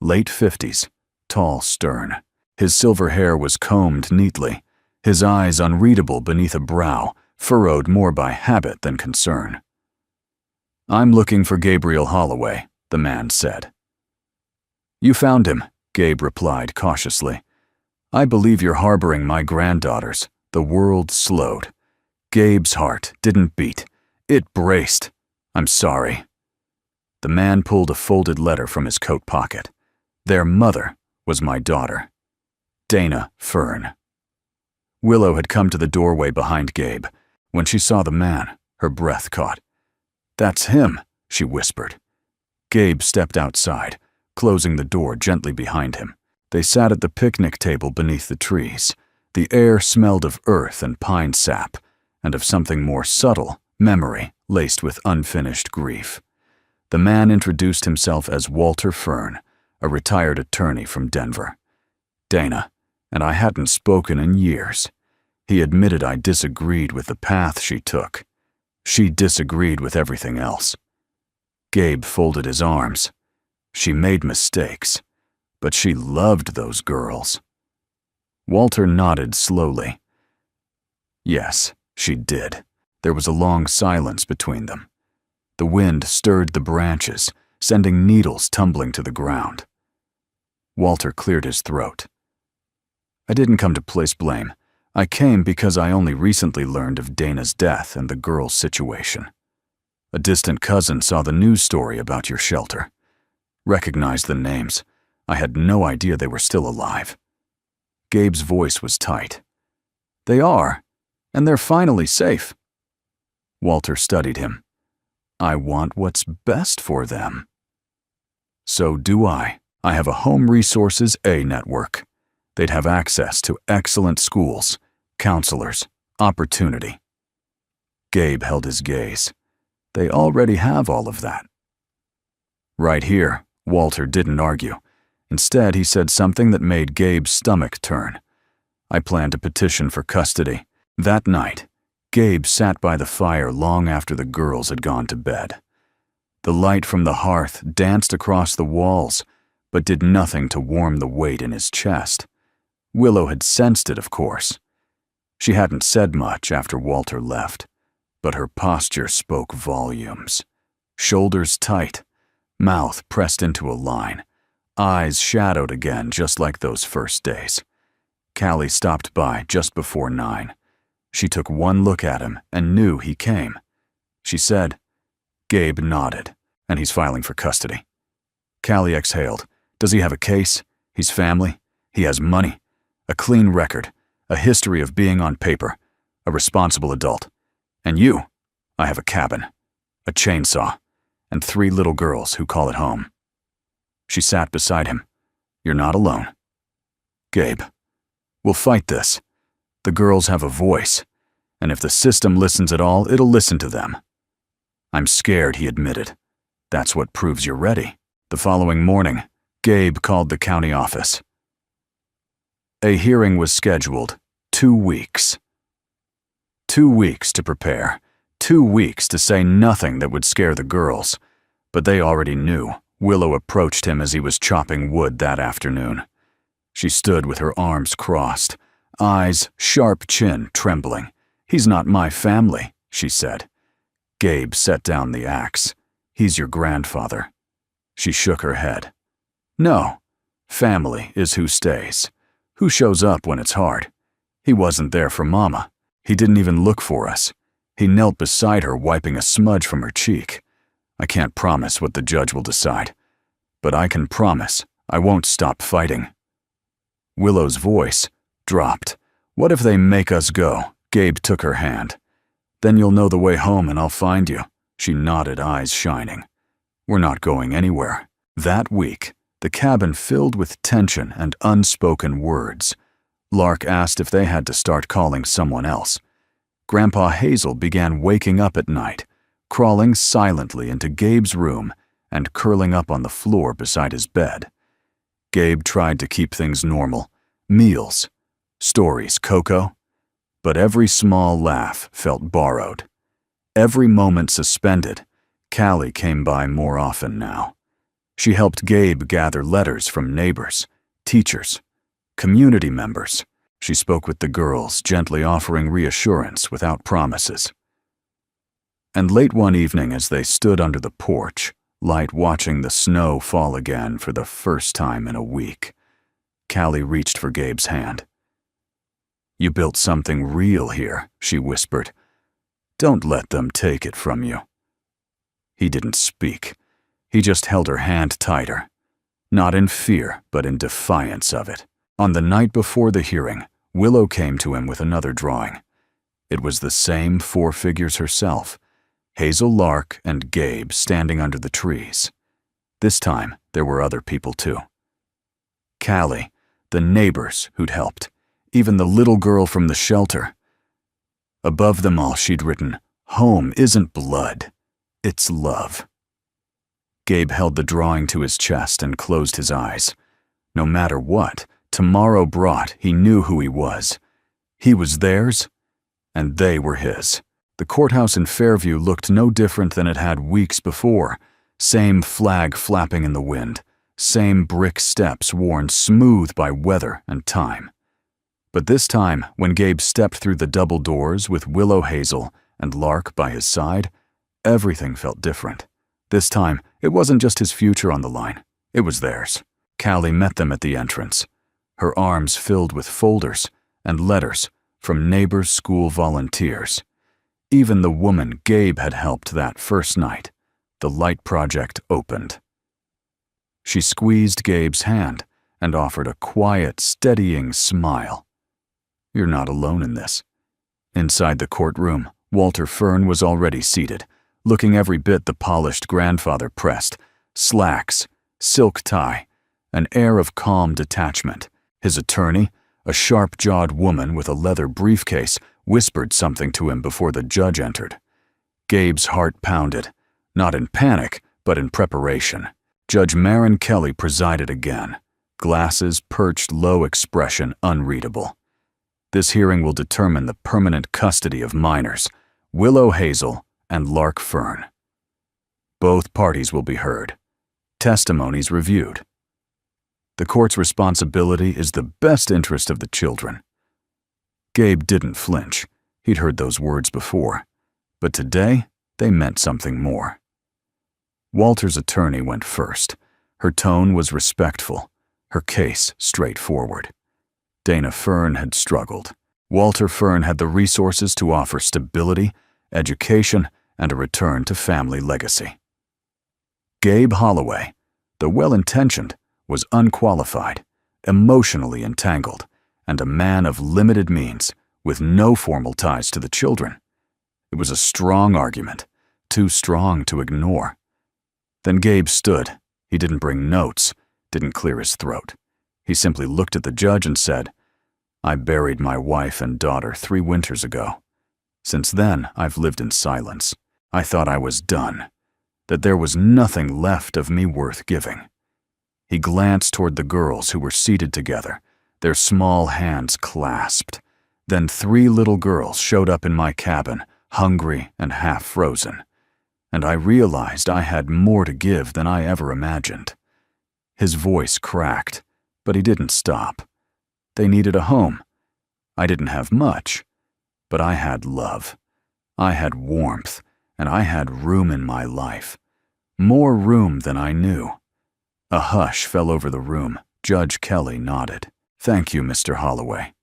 Late 50s, tall, stern. His silver hair was combed neatly, his eyes unreadable beneath a brow furrowed more by habit than concern. "I'm looking for Gabriel Holloway," the man said. "You found him," Gabe replied cautiously. "I believe you're harboring my granddaughters." The world slowed. Gabe's heart didn't beat. It braced. "I'm sorry." The man pulled a folded letter from his coat pocket. "Their mother was my daughter, Dana Fern." Willow had come to the doorway behind Gabe. When she saw the man, her breath caught. "That's him," she whispered. Gabe stepped outside, closing the door gently behind him. They sat at the picnic table beneath the trees. The air smelled of earth and pine sap, and of something more subtle, memory laced with unfinished grief. The man introduced himself as Walter Fern, a retired attorney from Denver. "Dana," and I hadn't spoken in years. He admitted I disagreed with the path she took. She disagreed with everything else. Gabe folded his arms. She made mistakes, but she loved those girls. Walter nodded slowly. Yes, she did. There was a long silence between them. The wind stirred the branches, sending needles tumbling to the ground. Walter cleared his throat. "I didn't come to place blame. I came because I only recently learned of Dana's death and the girl's situation. A distant cousin saw the news story about your shelter. Recognized the names. I had no idea they were still alive." Gabe's voice was tight. "They are, and they're finally safe." Walter studied him. "I want what's best for them." "So do I. I have a Home Resources A network. They'd have access to excellent schools, counselors, opportunity." Gabe held his gaze. "They already have all of that." Right here, Walter didn't argue. Instead, he said something that made Gabe's stomach turn. "I plan to petition for custody." That night, Gabe sat by the fire long after the girls had gone to bed. The light from the hearth danced across the walls, but did nothing to warm the weight in his chest. Willow had sensed it, of course. She hadn't said much after Walter left, but her posture spoke volumes. Shoulders tight, mouth pressed into a line, eyes shadowed again just like those first days. Callie stopped by just before 9. She took one look at him and knew he came. She said, Gabe nodded, and he's filing for custody. Callie exhaled. Does he have a case? He's family. He has money. A clean record. A history of being on paper. A responsible adult. And you? I have a cabin. A chainsaw. And 3 little girls who call it home. She sat beside him. You're not alone. Gabe, we'll fight this. The girls have a voice, and if the system listens at all, it'll listen to them. I'm scared, he admitted. That's what proves you're ready. The following morning, Gabe called the county office. A hearing was scheduled. 2 weeks. 2 weeks to prepare. 2 weeks to say nothing that would scare the girls. But they already knew. Willow approached him as he was chopping wood that afternoon. She stood with her arms crossed, eyes, sharp chin trembling. He's not my family, she said. Gabe set down the axe. He's your grandfather. She shook her head. No, family is who stays. Who shows up when it's hard? He wasn't there for Mama. He didn't even look for us. He knelt beside her, wiping a smudge from her cheek. I can't promise what the judge will decide, but I can promise I won't stop fighting. Willow's voice dropped. What if they make us go? Gabe took her hand. Then you'll know the way home and I'll find you. She nodded, eyes shining. We're not going anywhere. That week, the cabin filled with tension and unspoken words. Lark asked if they had to start calling someone else. Grandpa Hazel began waking up at night, crawling silently into Gabe's room and curling up on the floor beside his bed. Gabe tried to keep things normal. Meals, stories, cocoa. But every small laugh felt borrowed. Every moment suspended. Callie came by more often now. She helped Gabe gather letters from neighbors, teachers, community members. She spoke with the girls, gently offering reassurance without promises. And late one evening as they stood under the porch, light watching the snow fall again for the first time in a week, Callie reached for Gabe's hand. You built something real here, she whispered. Don't let them take it from you. He didn't speak. He just held her hand tighter, not in fear, but in defiance of it. On the night before the hearing, Willow came to him with another drawing. It was the same 4 figures herself, Hazel Lark and Gabe standing under the trees. This time, there were other people too. Callie, the neighbors who'd helped, even the little girl from the shelter. Above them all, she'd written, "Home isn't blood, it's love." Gabe held the drawing to his chest and closed his eyes. No matter what tomorrow brought, he knew who he was. He was theirs, and they were his. The courthouse in Fairview looked no different than it had weeks before. Same flag flapping in the wind, same brick steps worn smooth by weather and time. But this time, when Gabe stepped through the double doors with Willow, Hazel, and Lark by his side, everything felt different. This time, it wasn't just his future on the line, it was theirs. Callie met them at the entrance, her arms filled with folders and letters from neighbors' school volunteers. Even the woman Gabe had helped that first night, the Light Project, opened. She squeezed Gabe's hand and offered a quiet, steadying smile. "You're not alone in this." Inside the courtroom, Walter Fern was already seated, looking every bit the polished grandfather pressed, slacks, silk tie, an air of calm detachment. His attorney, a sharp-jawed woman with a leather briefcase, whispered something to him before the judge entered. Gabe's heart pounded, not in panic, but in preparation. Judge Maren Kelly presided again, glasses perched low, expression unreadable. This hearing will determine the permanent custody of minors, Willow Hazel and Lark Fern. Both parties will be heard, testimonies reviewed. The court's responsibility is the best interest of the children. Gabe didn't flinch. He'd heard those words before. But today, they meant something more. Walter's attorney went first. Her tone was respectful, her case straightforward. Dana Fern had struggled. Walter Fern had the resources to offer stability, education, and a return to family legacy. Gabe Holloway, though well-intentioned, was unqualified, emotionally entangled, and a man of limited means with no formal ties to the children. It was a strong argument, too strong to ignore. Then Gabe stood. He didn't bring notes, didn't clear his throat. He simply looked at the judge and said, "I buried my wife and daughter 3 winters ago. Since then, I've lived in silence. I thought I was done, that there was nothing left of me worth giving." He glanced toward the girls who were seated together, their small hands clasped. Then 3 little girls showed up in my cabin, hungry and half frozen. And I realized I had more to give than I ever imagined. His voice cracked, but he didn't stop. They needed a home. I didn't have much, but I had love. I had warmth, and I had room in my life. More room than I knew. A hush fell over the room. Judge Kelly nodded. "Thank you, Mr. Holloway."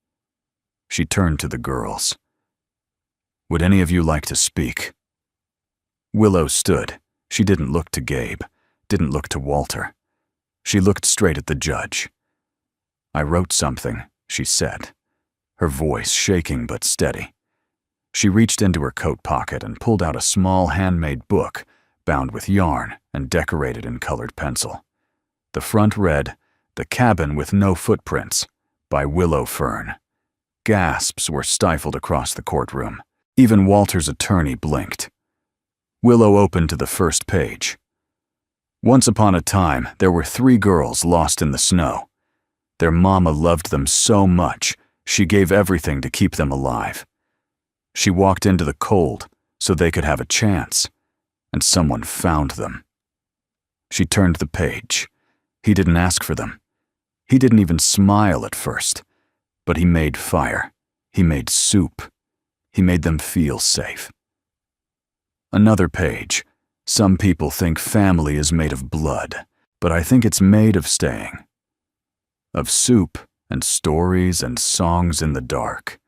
She turned to the girls. "Would any of you like to speak?" Willow stood. She didn't look to Gabe, didn't look to Walter. She looked straight at the judge. "I wrote something," she said, her voice shaking but steady. She reached into her coat pocket and pulled out a small handmade book, bound with yarn and decorated in colored pencil. The front read, "The Cabin with No Footprints," by Willow Fern. Gasps were stifled across the courtroom. Even Walter's attorney blinked. Willow opened to the first page. "Once upon a time, there were 3 girls lost in the snow. Their mama loved them so much, she gave everything to keep them alive. She walked into the cold so they could have a chance, and someone found them." She turned the page. He didn't ask for them. He didn't even smile at first, but he made fire. He made soup. He made them feel safe. Another page. "Some people think family is made of blood, but I think it's made of staying. Of soup and stories and songs in the dark.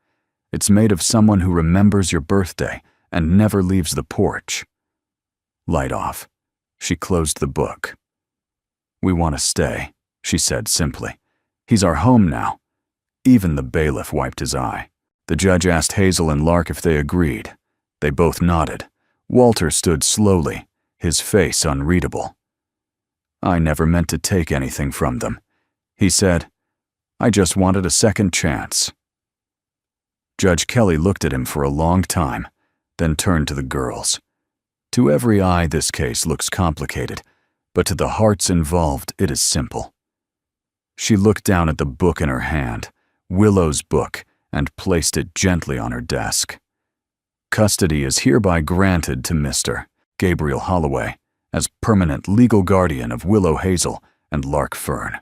It's made of someone who remembers your birthday and never leaves the porch." Light off. She closed the book. "We want to stay," she said simply. "He's our home now. Even the bailiff wiped his eye. The judge asked Hazel and Lark if they agreed. They both nodded. Walter stood slowly, his face unreadable. "I never meant to take anything from them," he said. "I just wanted a second chance." Judge Kelly looked at him for a long time, then turned to the girls. To every eye, this case looks complicated, but to the hearts involved, it is simple. She looked down at the book in her hand, Willow's book, and placed it gently on her desk. "Custody is hereby granted to Mr. Gabriel Holloway as permanent legal guardian of Willow Hazel and Lark Fern."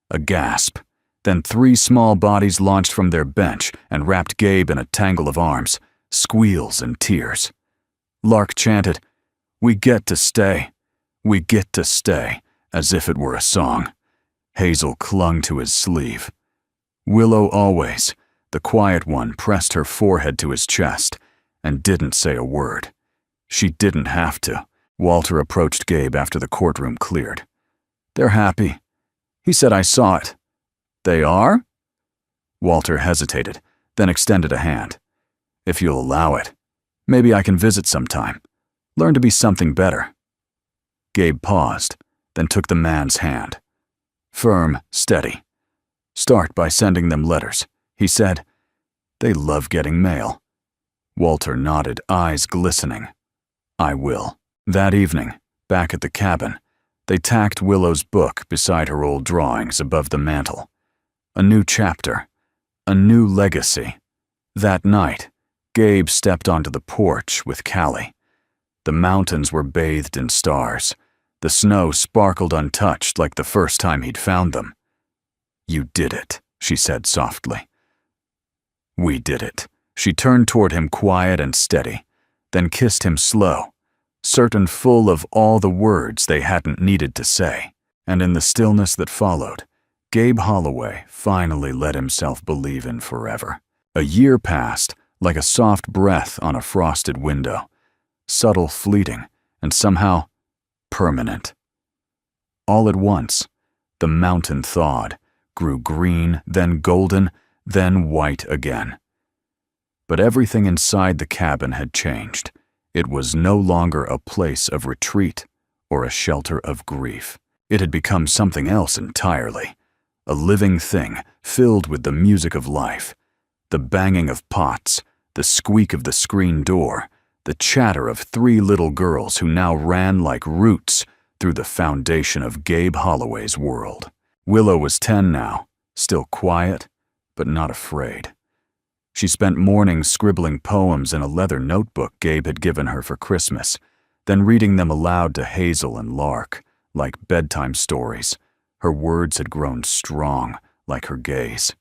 A gasp. Then 3 small bodies launched from their bench and wrapped Gabe in a tangle of arms, squeals and tears. Lark chanted, "We get to stay. We get to stay," as if it were a song. Hazel clung to his sleeve. Willow always, the quiet one, pressed her forehead to his chest and didn't say a word. She didn't have to. Walter approached Gabe after the courtroom cleared. "They're happy. He said I saw it." "They are?" Walter hesitated, then extended a hand. "If you'll allow it, maybe I can visit sometime. Learn to be something better." Gabe paused, then took the man's hand. Firm, steady. "Start by sending them letters," he said. "They love getting mail." Walter nodded, eyes glistening. "I will." That evening, back at the cabin, they tacked Willow's book beside her old drawings above the mantel. A new chapter, a new legacy. That night, Gabe stepped onto the porch with Callie. The mountains were bathed in stars. The snow sparkled untouched like the first time he'd found them. "You did it," she said softly. "We did it." She turned toward him quiet and steady, then kissed him slow, certain full of all the words they hadn't needed to say. And in the stillness that followed, Gabe Holloway finally let himself believe in forever. A year passed, like a soft breath on a frosted window, subtle, fleeting, and somehow permanent. All at once, the mountain thawed, grew green, then golden, then white again. But everything inside the cabin had changed. It was no longer a place of retreat or a shelter of grief. It had become something else entirely. A living thing filled with the music of life, the banging of pots, the squeak of the screen door, the chatter of 3 little girls who now ran like roots through the foundation of Gabe Holloway's world. Willow was 10 now, still quiet, but not afraid. She spent mornings scribbling poems in a leather notebook Gabe had given her for Christmas, then reading them aloud to Hazel and Lark, like bedtime stories. Her words had grown strong, like her gaze.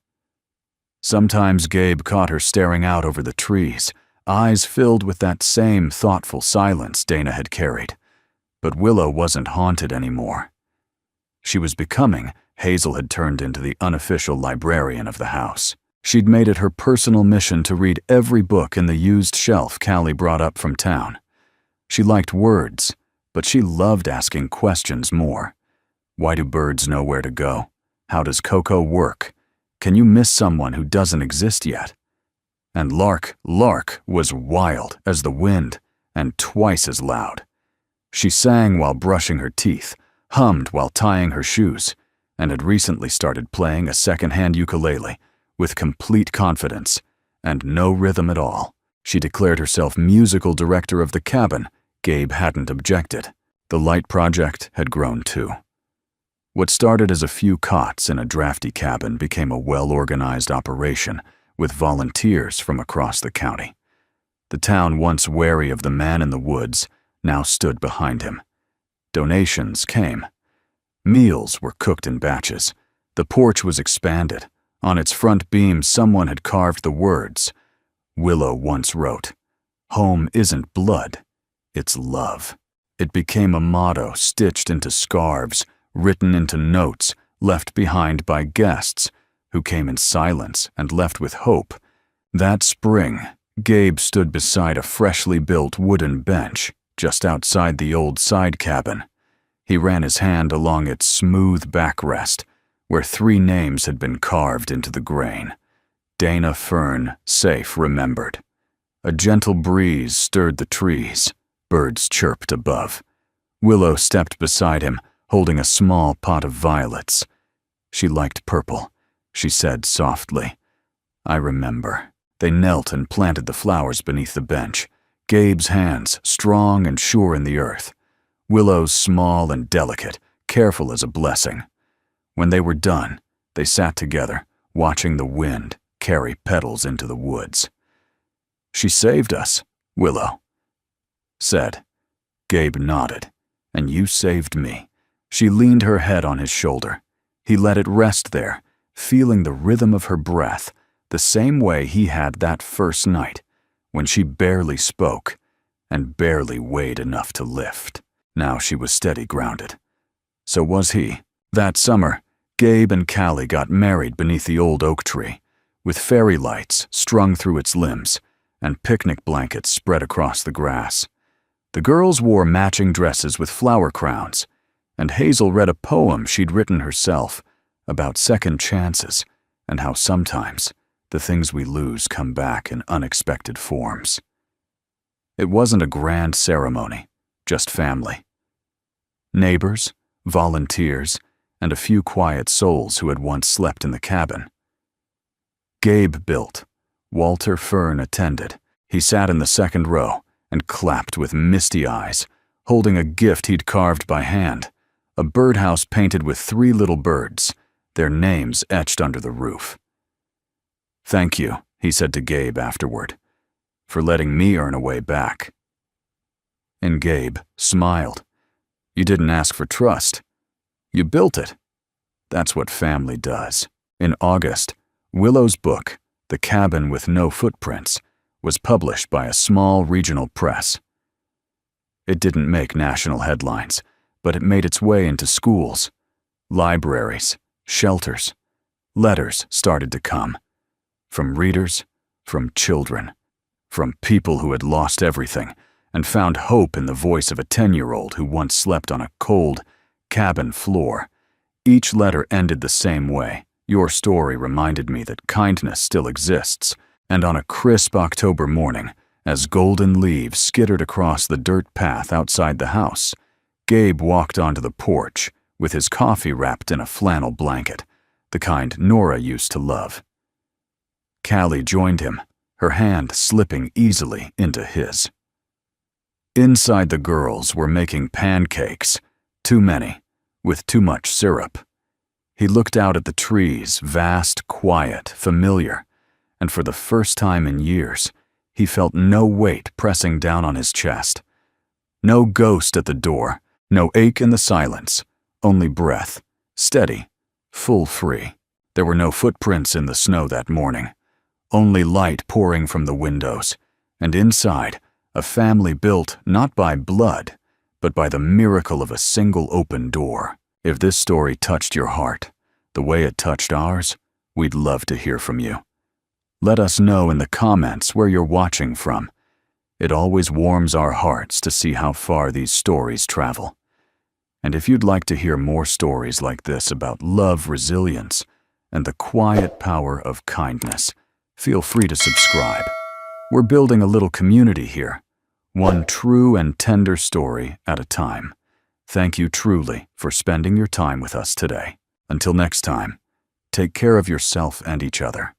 Sometimes Gabe caught her staring out over the trees, eyes filled with that same thoughtful silence Dana had carried. But Willow wasn't haunted anymore. She was becoming, Hazel had turned into the unofficial librarian of the house. She'd made it her personal mission to read every book in the used shelf Callie brought up from town. She liked words, but she loved asking questions more. Why do birds know where to go? How does cocoa work? Can you miss someone who doesn't exist yet? And Lark was wild as the wind and twice as loud. She sang while brushing her teeth, hummed while tying her shoes, and had recently started playing a second-hand ukulele with complete confidence and no rhythm at all. She declared herself musical director of the cabin. Gabe hadn't objected. The light project had grown too. What started as a few cots in a drafty cabin became a well-organized operation with volunteers from across the county. The town, once wary of the man in the woods, now stood behind him. Donations came. Meals were cooked in batches. The porch was expanded. On its front beam, someone had carved the words Willow once wrote, "Home isn't blood, it's love." It became a motto stitched into scarves, written into notes left behind by guests who came in silence and left with hope. That spring, Gabe stood beside a freshly built wooden bench just outside the old side cabin. He ran his hand along its smooth backrest, where 3 names had been carved into the grain. Dana Fern, safe, remembered. A gentle breeze stirred the trees. Birds chirped above. Willow stepped beside him, holding a small pot of violets. She liked purple, she said softly. I remember. They knelt and planted the flowers beneath the bench, Gabe's hands strong and sure in the earth, Willow's small and delicate, careful as a blessing. When they were done, they sat together, watching the wind carry petals into the woods. She saved us, Willow said. Gabe nodded. And you saved me. She leaned her head on his shoulder. He let it rest there, feeling the rhythm of her breath, the same way he had that first night, when she barely spoke and barely weighed enough to lift. Now she was steady grounded. So was he. That summer, Gabe and Callie got married beneath the old oak tree, with fairy lights strung through its limbs and picnic blankets spread across the grass. The girls wore matching dresses with flower crowns, and Hazel read a poem she'd written herself about second chances and how sometimes the things we lose come back in unexpected forms. It wasn't a grand ceremony, just family. Neighbors, volunteers, and a few quiet souls who had once slept in the cabin. Gabe built. Walter Fern attended. He sat in the second row and clapped with misty eyes, holding a gift he'd carved by hand, a birdhouse painted with 3 little birds, their names etched under the roof. Thank you, he said to Gabe afterward, for letting me earn a way back. And Gabe smiled. You didn't ask for trust. You built it. That's what family does. In August, Willow's book, The Cabin with No Footprints, was published by a small regional press. It didn't make national headlines, but it made its way into schools, libraries, shelters. Letters started to come. From readers, from children, from people who had lost everything and found hope in the voice of a 10-year-old who once slept on a cold cabin floor. Each letter ended the same way. Your story reminded me that kindness still exists, and on a crisp October morning, as golden leaves skittered across the dirt path outside the house, Gabe walked onto the porch with his coffee wrapped in a flannel blanket, the kind Nora used to love. Callie joined him, her hand slipping easily into his. Inside, the girls were making pancakes, too many, with too much syrup. He looked out at the trees, vast, quiet, familiar, and for the first time in years, he felt no weight pressing down on his chest. No ghost at the door, no ache in the silence, only breath, steady, full free. There were no footprints in the snow that morning, only light pouring from the windows, and inside, a family built not by blood, but by the miracle of a single open door. If this story touched your heart, the way it touched ours, we'd love to hear from you. Let us know in the comments where you're watching from. It always warms our hearts to see how far these stories travel. And if you'd like to hear more stories like this about love, resilience, and the quiet power of kindness, feel free to subscribe. We're building a little community here, one true and tender story at a time. Thank you truly for spending your time with us today. Until next time, take care of yourself and each other.